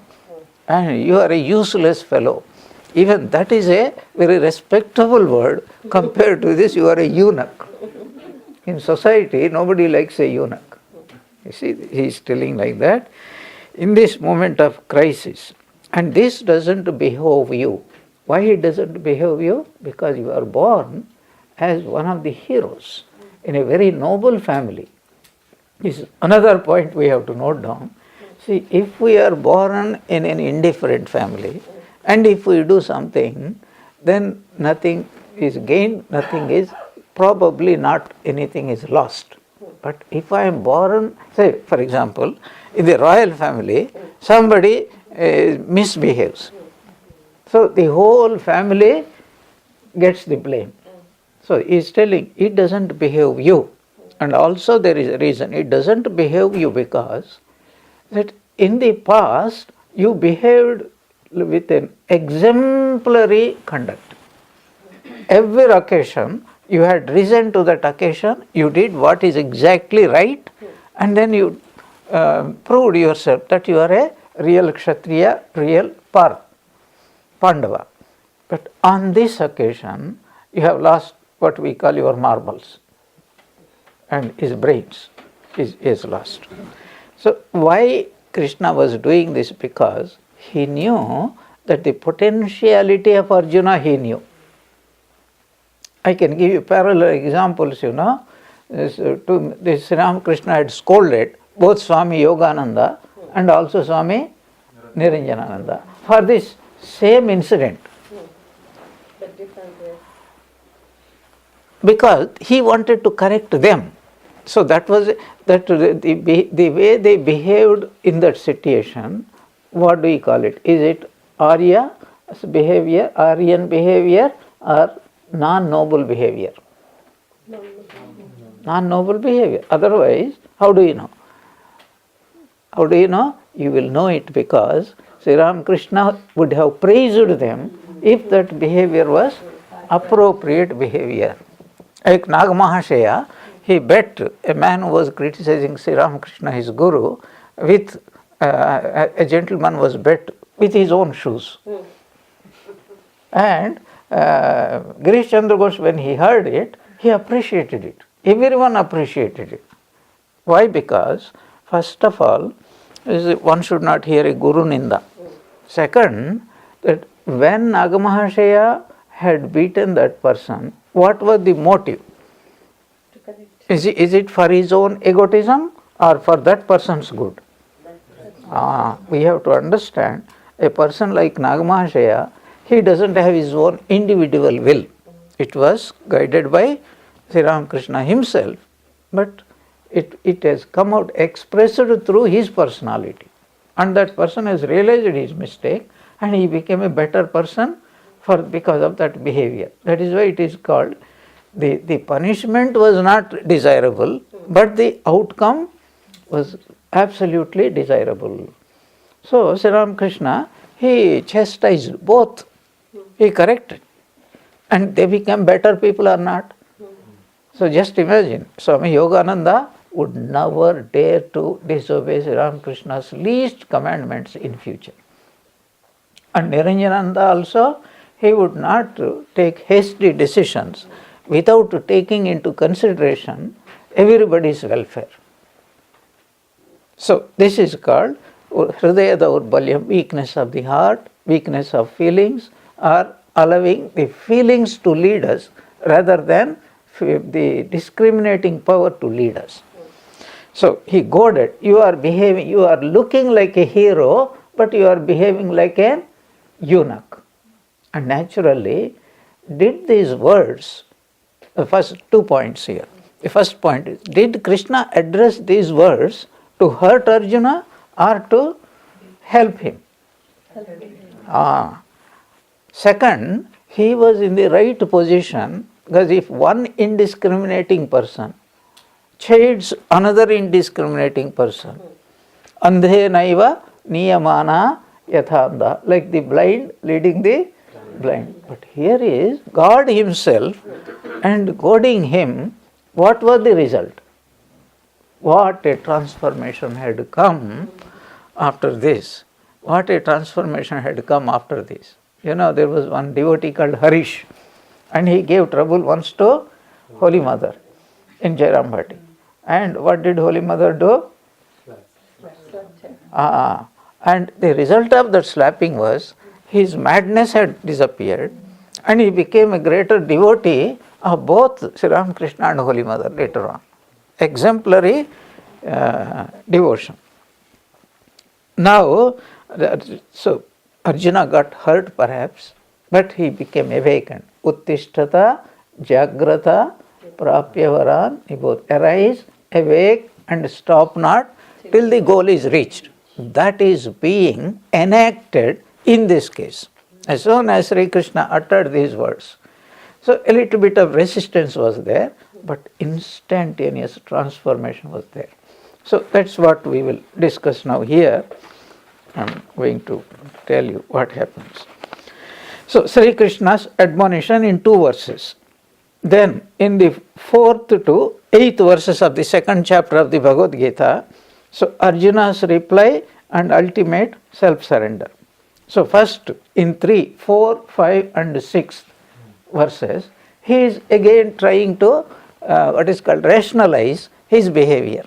And you are a useless fellow. Even that is a very respectable word. Compared to this, you are a eunuch. In society, nobody likes a eunuch. You see, he is telling like that. In this moment of crisis, and this doesn't behove you. Why it doesn't behave you? Because you are born as one of the heroes in a very noble family. This is another point we have to note down. See, if we are born in an indifferent family, and if we do something, then nothing is gained, nothing is, probably not anything is lost. But if I am born, say for example, in the royal family, somebody misbehaves. So the whole family gets the blame. So he is telling, it doesn't behave you. And also there is a reason, it doesn't behave you because that in the past you behaved with an exemplary conduct. Every occasion you had risen to that occasion, you did what is exactly right, and then you proved yourself that you are a real Kshatriya, real Pandava. But on this occasion, you have lost what we call your marbles, and his brains is lost. So why Krishna was doing this? Because he knew that the potentiality of Arjuna he knew. I can give you parallel examples, This Ram Krishna had scolded both Swami Yogananda and also Swami Niranjanananda, for this same incident. But different way. Because he wanted to correct them. So that was the way they behaved in that situation. What do we call it? Is it Arya behavior, Aryan behavior, or non-noble behavior? Non-noble behavior. Otherwise, how do you know? How do you know? You will know it because Sri Ramakrishna would have praised them if that behavior was appropriate behavior. Like Nagamahashaya, he bet a man who was criticizing Sri Ramakrishna, his guru, with a gentleman was bet with his own shoes. And Girish Chandra Ghosh, when he heard it, he appreciated it. Everyone appreciated it. Why? Because, first of all, one should not hear a guru ninda. Second, that when Nagamahashaya had beaten that person, what was the motive? Is it for his own egotism or for that person's good? We have to understand, a person like Nagamahashaya, he doesn't have his own individual will. It was guided by Sri Ramakrishna himself, but it has come out expressed through his personality. And that person has realized his mistake and he became a better person because of that behavior. That is why it is called, the punishment was not desirable, but the outcome was absolutely desirable. So Sri Ramakrishna, he chastised both, he corrected, and they became better people or not. So just imagine, Swami Yogananda would never dare to disobey Sri Ramakrishna's least commandments in future. And Niranjananda also, he would not take hasty decisions without taking into consideration everybody's welfare. So this is called Hridaya Daurbalyam, weakness of the heart, weakness of feelings, or allowing the feelings to lead us rather than the discriminating power to lead us. So he goaded, you are looking like a hero, but you are behaving like an eunuch. And naturally, did these words, the first 2 points here. The first point is, did Krishna address these words to hurt Arjuna or to help him? Second, he was in the right position, because if one indiscriminating person chides another indiscriminating person, andhe naiva niyamana yathanda, like the blind leading the blind. But here is God himself and goading him. What was the result? What a transformation had come after this. What a transformation had come after this. You know, there was one devotee called Harish, and he gave trouble once to Holy Mother in Jairam Bhatti. And what did Holy Mother do? And the result of that slapping was his madness had disappeared and he became a greater devotee of both Sri Ramakrishna and Holy Mother later on. Exemplary devotion. Now, so Arjuna got hurt perhaps, but he became awakened. Uttishtata, Jagrata, Prapyavaran, he both arise, awake and stop not till the goal is reached. That is being enacted in this case. As soon as Sri Krishna uttered these words, so a little bit of resistance was there, but instantaneous transformation was there. So that's what we will discuss now here. I'm going to tell you what happens. So Sri Krishna's admonition in 2 verses. Then in the 4th to 8th verses of the 2nd chapter of the Bhagavad Gita, so Arjuna's reply and ultimate self-surrender. So first in 3, 4, 5 and 6 verses, he is again trying to what is called rationalize his behavior.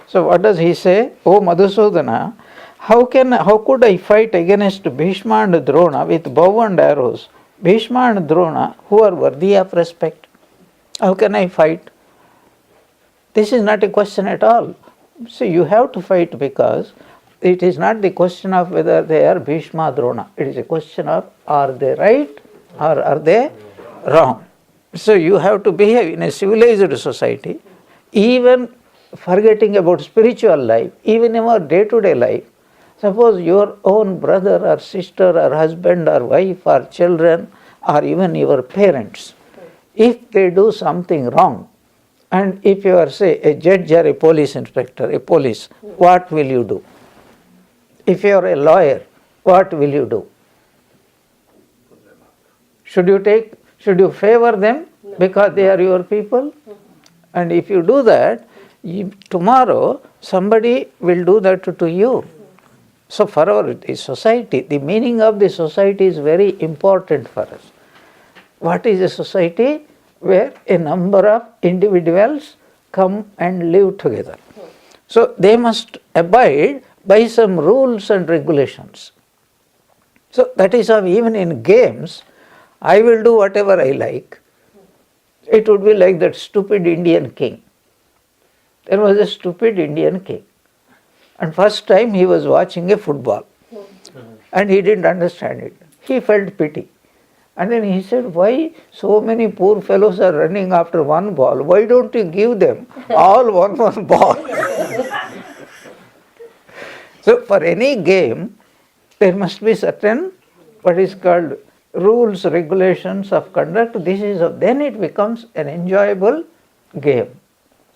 So what does he say? O Madhusudana, how could I fight against Bhishma and Drona with bow and arrows? Bhishma and Drona, who are worthy of respect. How can I fight? This is not a question at all. So you have to fight because it is not the question of whether they are Bhishma Drona. It is a question of are they right or are they wrong. So you have to behave in a civilized society, even forgetting about spiritual life, even in our day-to-day life. Suppose your own brother or sister or husband or wife or children or even your parents, if they do something wrong, and if you are, say, a judge or a police inspector, a police, what will you do? If you are a lawyer, what will you do? Should you favor them because they are your people? And if you do that, tomorrow somebody will do that to you. So for our society, the meaning of the society is very important for us. What is a society? Where a number of individuals come and live together. So they must abide by some rules and regulations. So that is how even in games, I will do whatever I like. It would be like that stupid Indian king. There was a stupid Indian king. And first time he was watching a football. And he didn't understand it. He felt pity. And then he said, why so many poor fellows are running after one ball? Why don't you give them all one ball? So for any game, there must be certain, what is called, rules, regulations of conduct. Then it becomes an enjoyable game.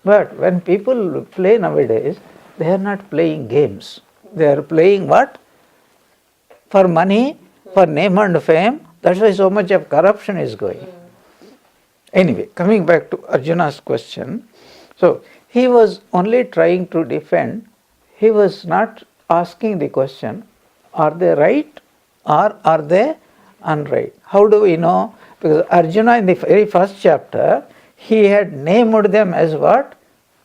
But when people play nowadays, they are not playing games. They are playing what? For money, for name and fame. That's why so much of corruption is going. Anyway, coming back to Arjuna's question. So, he was only trying to defend. He was not asking the question, are they right or are they unright? How do we know? Because Arjuna in the very first chapter, he had named them as what?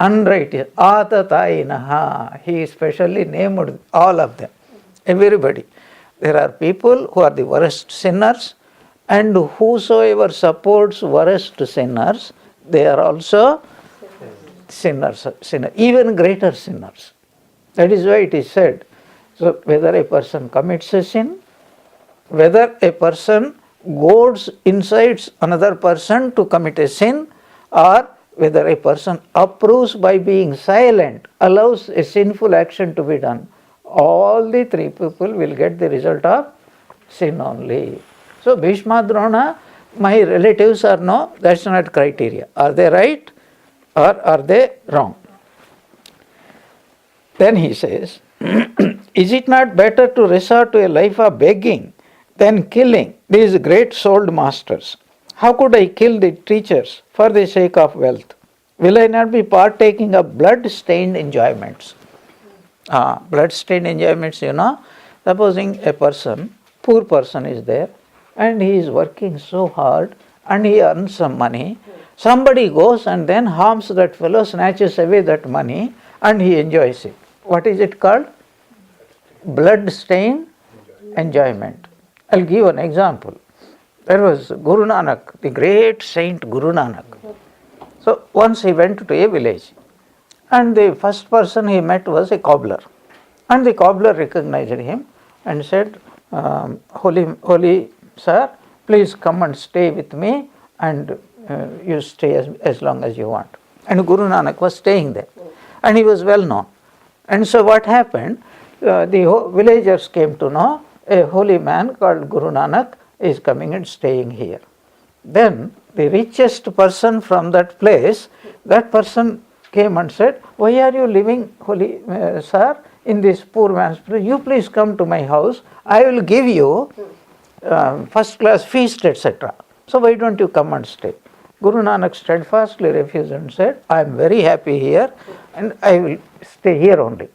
Unright. Atatainaha. He specially named all of them. Everybody. There are people who are the worst sinners, and whosoever supports worst sinners, they are also sinners, even greater sinners. That is why it is said, so whether a person commits a sin, whether a person goads, incites another person to commit a sin, or whether a person approves by being silent, allows a sinful action to be done, all the three people will get the result of sin only. So Bhishma Drona, my relatives or no, that's not criteria. Are they right or are they wrong? Then he says, is it not better to resort to a life of begging than killing these great souled masters? How could I kill the teachers for the sake of wealth? Will I not be partaking of blood-stained enjoyments? Blood-stained enjoyments, supposing a person, poor person is there, and he is working so hard and he earns some money. Somebody goes and then harms that fellow, snatches away that money, and he enjoys it. What is it called? Blood-stained enjoyment. I'll give an example. There was Guru Nanak, the great saint Guru Nanak. So once he went to a village, and the first person he met was a cobbler. And the cobbler recognized him and said, Holy sir, please come and stay with me, and you stay as long as you want. And Guru Nanak was staying there. And he was well known. And so what happened, the villagers came to know a holy man called Guru Nanak is coming and staying here. Then the richest person from that place, that person came and said, why are you living, holy sir, in this poor man's place? You please come to my house. I will give you first class feast, etc. So why don't you come and stay? Guru Nanak steadfastly refused and said, I am very happy here and I will stay here only.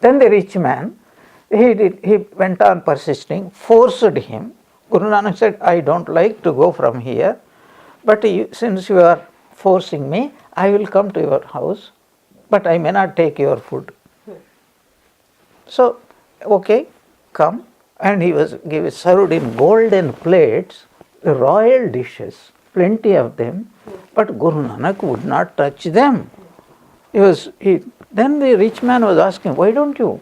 Then the rich man, he went on persisting, forced him. Guru Nanak said, I don't like to go from here, but since you are forcing me, I will come to your house, but I may not take your food. So, okay, come. And he was served in golden plates, royal dishes, plenty of them, but Guru Nanak would not touch them. He Then the rich man was asking, why don't you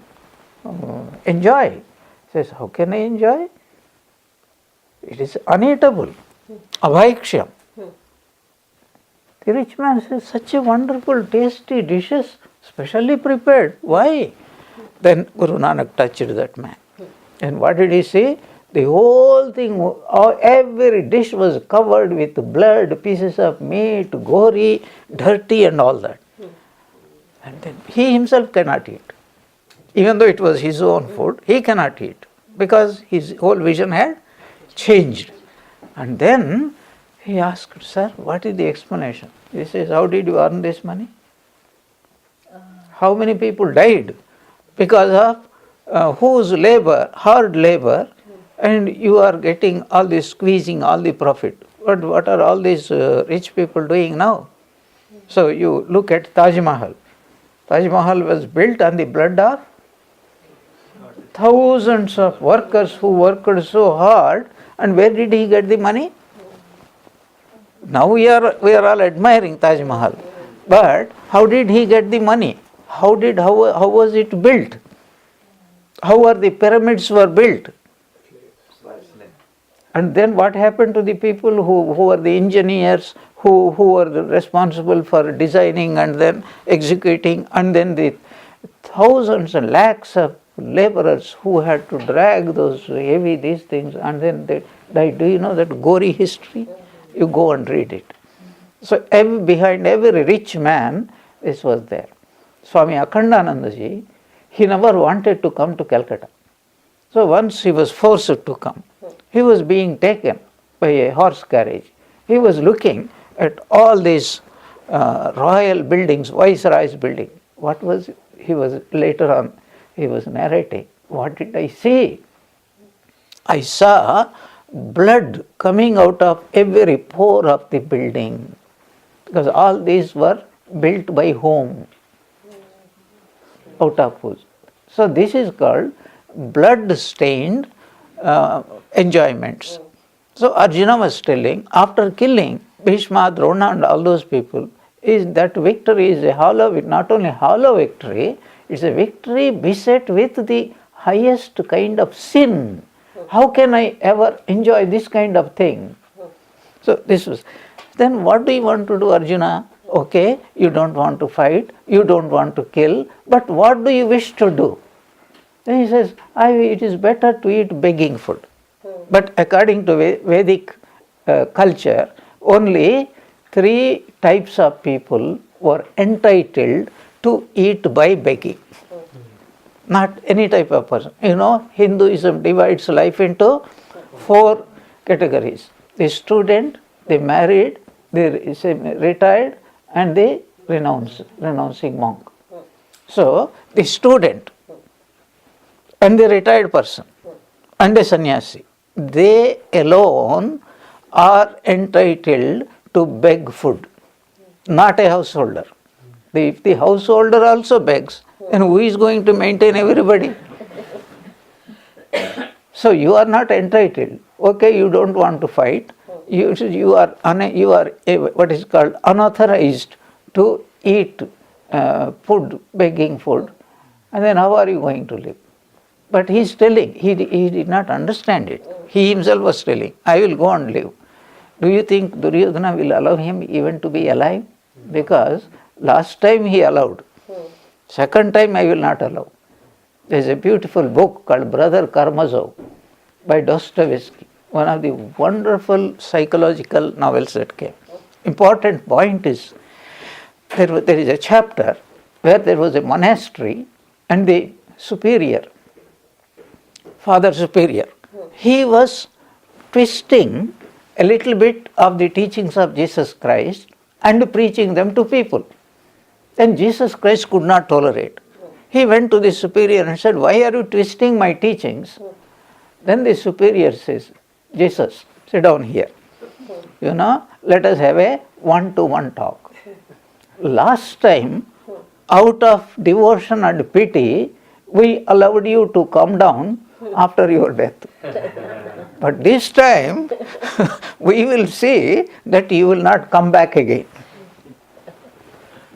enjoy? He says, how can I enjoy? It is uneatable, avaikshyam. The rich man says, such a wonderful, tasty dishes, specially prepared. Why? Then Guru Nanak touched that man. And what did he say? The whole thing, every dish was covered with blood, pieces of meat, gory, dirty and all that. And then he himself cannot eat. Even though it was his own food, he cannot eat. Because his whole vision had changed. And then he asked, sir, what is the explanation? He says, how did you earn this money? How many people died because of whose labor, hard labor, and you are getting all this, squeezing all the profit. What are all these rich people doing now? So you look at Taj Mahal. Taj Mahal was built on the blood of thousands of workers who worked so hard, and where did he get the money? Now we are all admiring Taj Mahal, but how did he get the money? How was it built? How are the pyramids were built? And then what happened to the people who were the engineers, who were responsible for designing and then executing, and then the thousands and lakhs of laborers who had to drag those heavy these things, and then they died. Do you know that gory history? You go and read it. So behind every rich man, this was there. Swami Akhandanandaji, he never wanted to come to Calcutta. So once he was forced to come. He was being taken by a horse carriage. He was looking at all these royal buildings, Viceroy's building. He was narrating, what did I see? I saw blood coming out of every pore of the building, because all these were built by whom? Out of whose? So this is called blood-stained enjoyments. So Arjuna was telling, after killing Bhishma, Drona and all those people, is that victory is a hollow, not only hollow victory, it's a victory beset with the highest kind of sin. How can I ever enjoy this kind of thing? So this was. Then what do you want to do, Arjuna? Okay, you don't want to fight, you don't want to kill, but what do you wish to do? Then he says, it is better to eat begging food. But according to Vedic culture, only 3 types of people were entitled to eat by begging. Not any type of person. You know, Hinduism divides life into 4 categories. The student, the married, the retired, and the renouncing monk. So, the student and the retired person and a sannyasi, they alone are entitled to beg food, not a householder. If the householder also begs, then who is going to maintain everybody? So you are not entitled. Okay, you don't want to fight. You are what is called unauthorized to eat food, begging food, and then how are you going to live? But he is telling, he did not understand it. He himself was telling, I will go and live. Do you think Duryodhana will allow him even to be alive? Because last time he allowed. Second time I will not allow. There is a beautiful book called Brother Karamazov by Dostoevsky, one of the wonderful psychological novels that came. Important point is, there is a chapter where there was a monastery and the superior, Father Superior, he was twisting a little bit of the teachings of Jesus Christ and preaching them to people. Then Jesus Christ could not tolerate. He went to the superior and said, why are you twisting my teachings? Then the superior says, Jesus, sit down here. Let us have a one-to-one talk. Last time, out of devotion and pity, we allowed you to come down after your death. But this time, we will see that you will not come back again.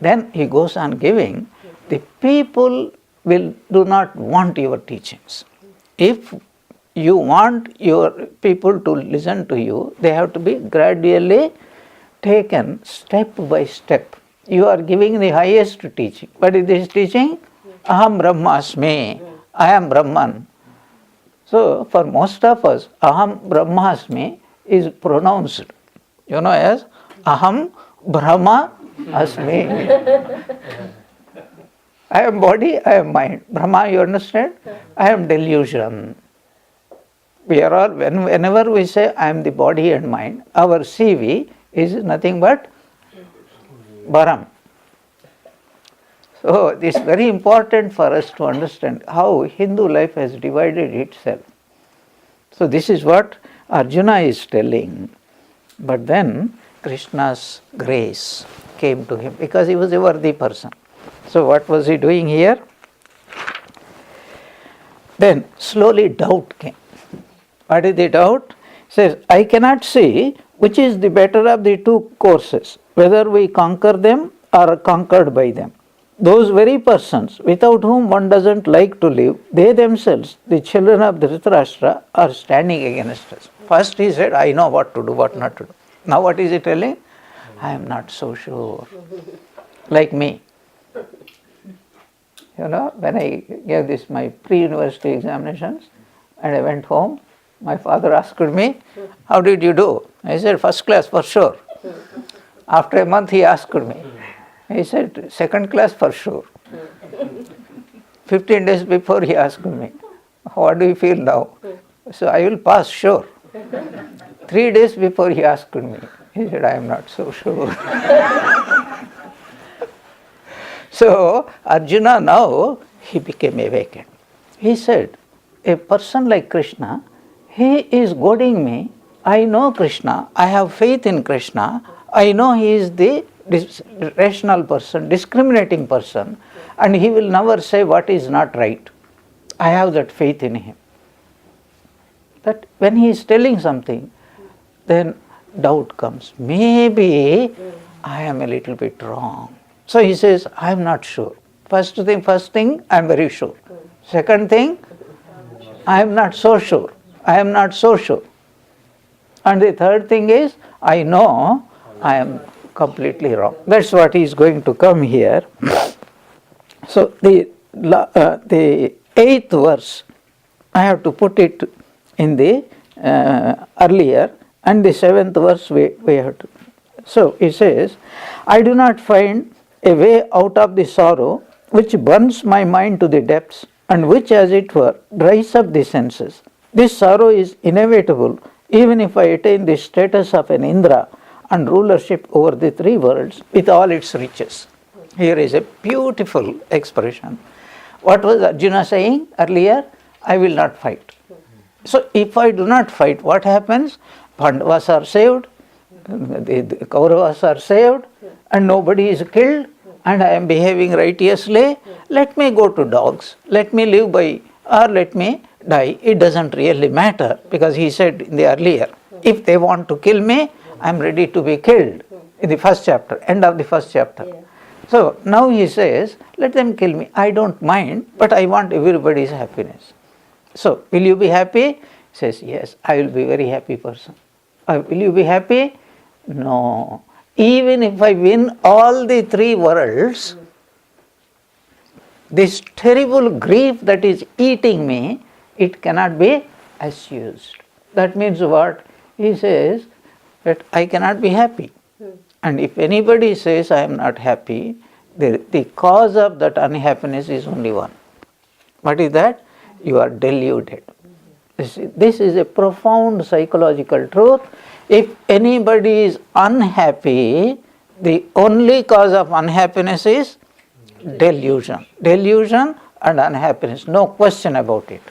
Then he goes on giving the people do not want your teachings. If you want your people to listen to you, they have to be gradually taken step by step. You are giving the highest teaching. What is this teaching? Aham Brahmasmi. I am Brahman. So, for most of us, Aham Brahmasmi is pronounced, as Aham Brahma Asmi. I am body, I am mind. Brahma, you understand? I am delusion. We are all, whenever we say I am the body and mind, our CV is nothing but Baram. So, this is very important for us to understand how Hindu life has divided itself. So, this is what Arjuna is telling. But then Krishna's grace came to him because he was a worthy person. So, what was he doing here? Then slowly doubt came. What is the doubt? He says, I cannot see which is the better of the two courses, whether we conquer them or are conquered by them. Those very persons without whom one doesn't like to live, they themselves, the children of Dhritarashtra, are standing against us. First he said, I know what to do, what not to do. Now what is he telling? I am not so sure. Like me. When I gave this my pre-university examinations and I went home, my father asked me, how did you do? I said, first class for sure. After a month he asked me. He said, second class for sure. 15 days before he asked me, what do you feel now? So I will pass, sure. 3 days before he asked me, he said, I am not so sure. So Arjuna now, he became awakened. He said, a person like Krishna, he is goading me. I know Krishna, I have faith in Krishna, I know he is the rational person, discriminating person, and he will never say what is not right. I have that faith in him. But when he is telling something, then doubt comes. Maybe I am a little bit wrong. So he says, I am not sure. First thing, I am very sure. Second thing, I am not so sure. I am not so sure. And the third thing is, I know I am completely wrong. That's what is going to come here. So the 8th verse, I have to put it in the earlier, and the 7th verse we have to. So it says, I do not find a way out of the sorrow which burns my mind to the depths and which, as it were, dries up the senses. This sorrow is inevitable even if I attain the status of an Indra and rulership over the 3 worlds with all its riches. Here is a beautiful expression. What was Arjuna saying earlier? I will not fight. So if I do not fight, what happens? Pandavas are saved, the Kauravas are saved, and nobody is killed, and I am behaving righteously. Let me go to dogs, let me live by, or let me die. It doesn't really matter, because he said in the earlier, if they want to kill me, I am ready to be killed. In the first chapter, end of the first chapter. Yeah. So now he says, let them kill me. I don't mind, but I want everybody's happiness. So, will you be happy? He says, yes, I will be a very happy person. Will you be happy? No. Even if I win all the 3 worlds, this terrible grief that is eating me, it cannot be assuaged. That means what? He says that I cannot be happy. And if anybody says I am not happy, the cause of that unhappiness is only one. What is that? You are deluded. This is a profound psychological truth. If anybody is unhappy, the only cause of unhappiness is delusion. Delusion and unhappiness, no question about it.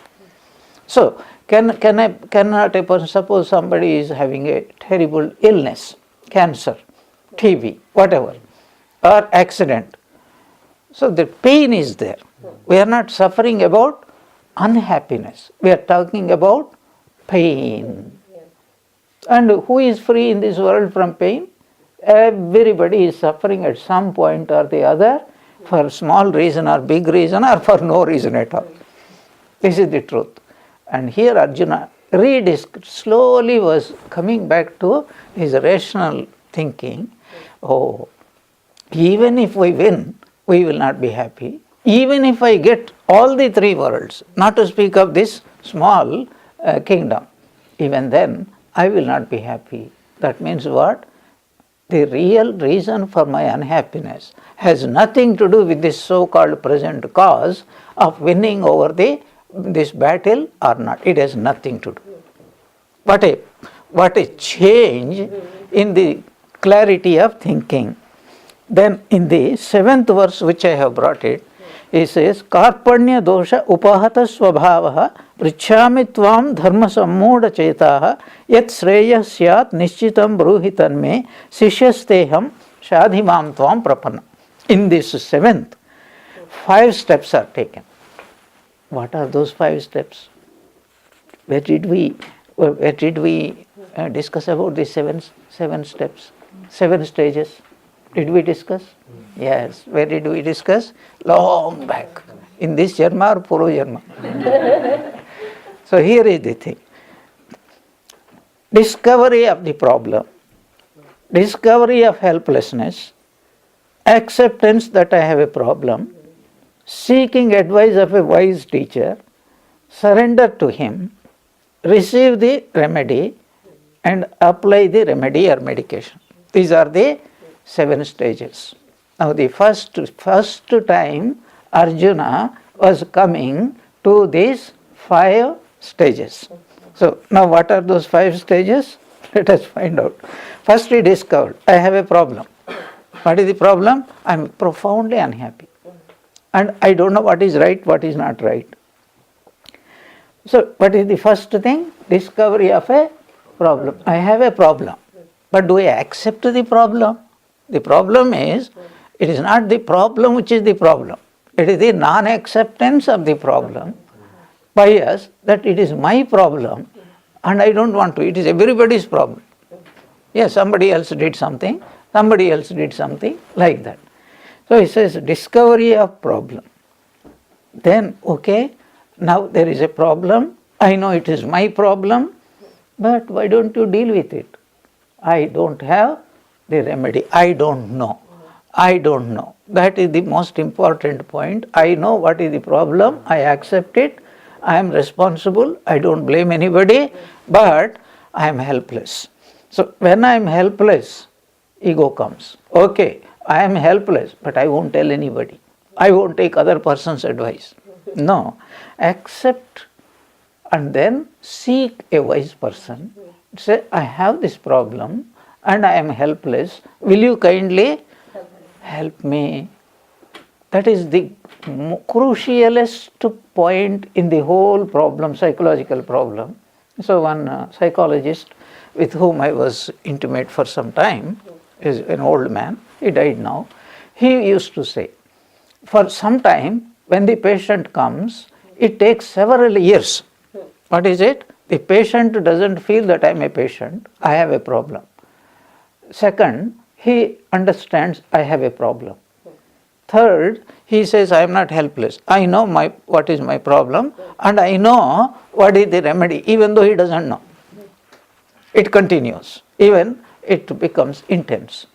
So, cannot a person, suppose somebody is having a terrible illness, cancer, TB, whatever, or accident. So the pain is there. We are not suffering about unhappiness. We are talking about pain. And who is free in this world from pain? Everybody is suffering at some point or the other. for small reason or big reason or for no reason at all. This is the truth. And here Arjuna slowly was coming back to his rational thinking. Oh, even if we win, we will not be happy. Even if I get all the three worlds, not to speak of this small kingdom, even then I will not be happy. That means what? The real reason for my unhappiness has nothing to do with this so-called present cause of winning over this battle or not. It has nothing to do. What a change in the clarity of thinking. Then in the 7th verse which I have brought it, he says, Karpanya dosha upahata svabhavaha prichhami tvam dharma sammuda chetaha yat sreya syat nishchitam bruhitan me sishyasteham shadhimam tvam prapanna. In this 7th, 5 steps are taken. What are those 5 steps? Where did we discuss about the seven steps, 7 stages? Did we discuss? Yes. Where did we discuss? Long back. In this Jarma or Puru Jarma? So here is the thing. Discovery of the problem, discovery of helplessness, acceptance that I have a problem, seeking advice of a wise teacher, surrender to him, receive the remedy and apply the remedy or medication. These are the 7 stages. Now the first time Arjuna was coming to these 5 stages. So now what are those 5 stages? Let us find out. First he discovered, I have a problem. What is the problem? I am profoundly unhappy. And I don't know what is right, what is not right. So what is the first thing? Discovery of a problem. I have a problem. But do I accept the problem? The problem is, it is not the problem which is the problem. It is the non-acceptance of the problem by us that it is my problem and I don't want to. It is everybody's problem. Yes, somebody else did something, like that. So he says, discovery of problem. Then, okay, now there is a problem. I know it is my problem, but why don't you deal with it? I don't have the remedy. I don't know. That is the most important point. I know what is the problem. I accept it. I am responsible. I don't blame anybody, but I am helpless. So when I am helpless, ego comes. Okay, I am helpless, but I won't tell anybody. I won't take other person's advice. No, accept and then seek a wise person. Say, I have this problem and I am helpless. Will you kindly help me? That is the crucialest point in the whole problem, psychological problem. So one psychologist with whom I was intimate for some time is an old man. He died now. He used to say, for some time when the patient comes, it takes several years. What is it? The patient doesn't feel that I am a patient, I have a problem. Second, he understands I have a problem. Third, he says I am not helpless. I know what is my problem and I know what is the remedy, even though he doesn't know. It continues, even it becomes intense.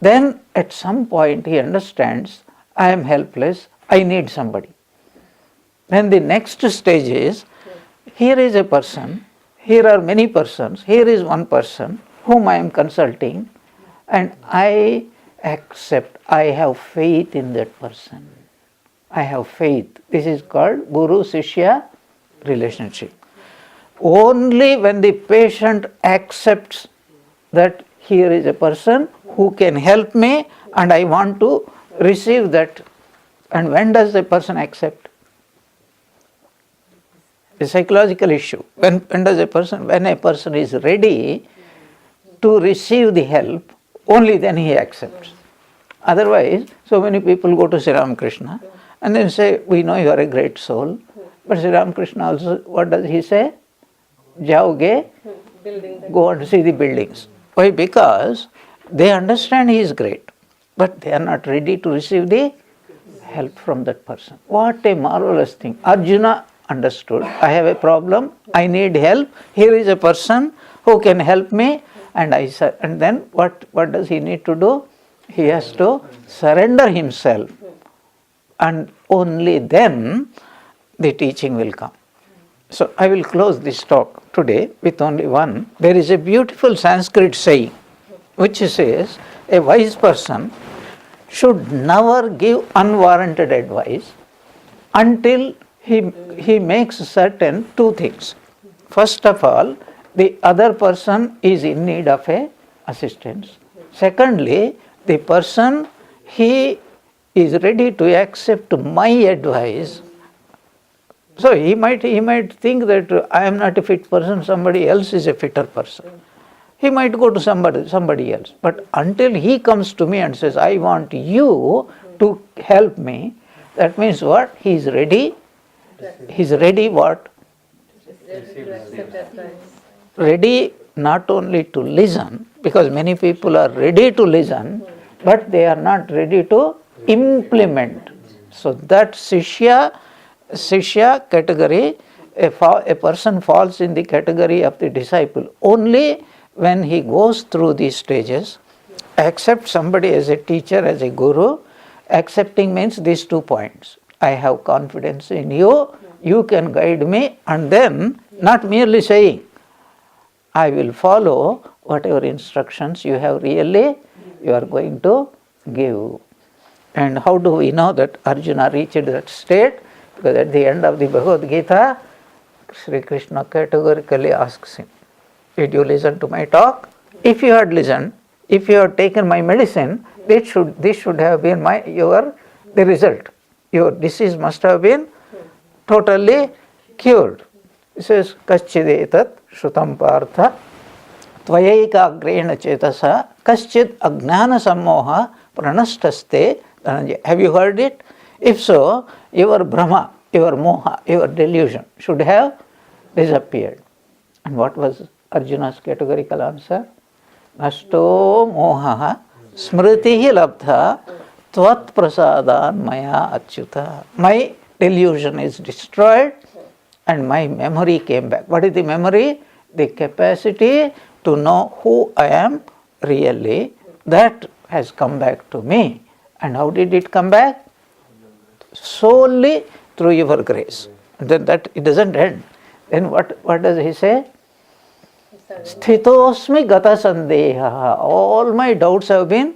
Then at some point he understands I am helpless, I need somebody. Then the next stage is, here is a person, here are many persons, here is one person whom I am consulting and I accept, I have faith in that person. I have faith. This is called Guru-Sishya relationship. Only when the patient accepts that here is a person who can help me and I want to receive that. And when does the person accept? A psychological issue. When a person is ready to receive the help, only then he accepts. Otherwise, so many people go to Sri Ramakrishna and then say, we know you are a great soul. But Sri Ramakrishna also, what does he say? Jaoge, go and see the buildings. Why? Because they understand he is great, but they are not ready to receive the help from that person. What a marvelous thing. Arjuna understood, I have a problem, I need help, here is a person who can help me, and then what does he need to do? He has to surrender himself, and only then the teaching will come. So I will close this talk today with only one. There is a beautiful Sanskrit saying which says a wise person should never give unwarranted advice until he makes certain two things. First of all, the other person is in need of a assistance. Secondly, the person, he is ready to accept my advice. So he might think that I am not a fit person, somebody else is a fitter person. He might go to somebody else. But until he comes to me and says, I want you to help me, that means what? He is ready. He is ready what? Ready not only to listen, because many people are ready to listen, but they are not ready to implement. So that Shishya category, a person falls in the category of the disciple only when he goes through these stages, accepts somebody as a teacher, as a guru. Accepting means these 2 points. I have confidence in you, you can guide me, and then not merely saying, I will follow whatever instructions you are going to give. And how do we know that Arjuna reached that state? Because at the end of the Bhagavad Gita, Sri Krishna categorically asks him, did you listen to my talk? If you had listened, if you had taken my medicine, this should have been the result. Your disease must have been totally cured. He says, Kaschid etat shrutam partha tvayaicagrena chetasa kaschid ajnana sammoha pranashtaste. Have you heard it? If so, your Brahma, your moha, your delusion should have disappeared. And what was Arjuna's categorical answer? Nashto moha smritihi labdha tvat prasadan maya achyuta. My delusion is destroyed and my memory came back. What is the memory? The capacity to know who I am really, that has come back to me. And how did it come back? Solely through your grace. Then that it doesn't end. Then what does he say? Sthitosmi gata sandeha. All my doubts have been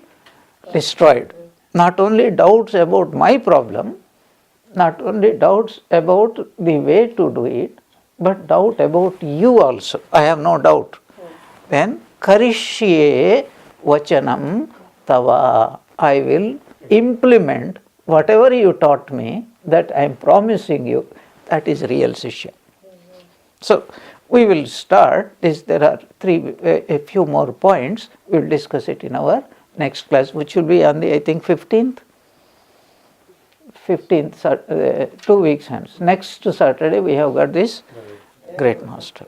destroyed. Not only doubts about my problem, not only doubts about the way to do it, but doubt about you also. I have no doubt. Then karishye vachanam tava. I will implement whatever you taught me, that I am promising you. That is real Shishya. So we will start this. There are a few more points. We will discuss it in our next class, which will be on the, I think, 15th. 2 weeks hence. Next Saturday we have got this great master.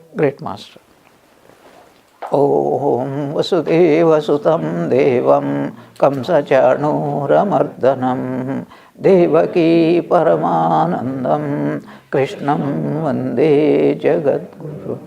Om Vasudeva Sutam Devam Kamsachanuramardanam Devaki Paramanandam Krishnam Vande Jagadguru.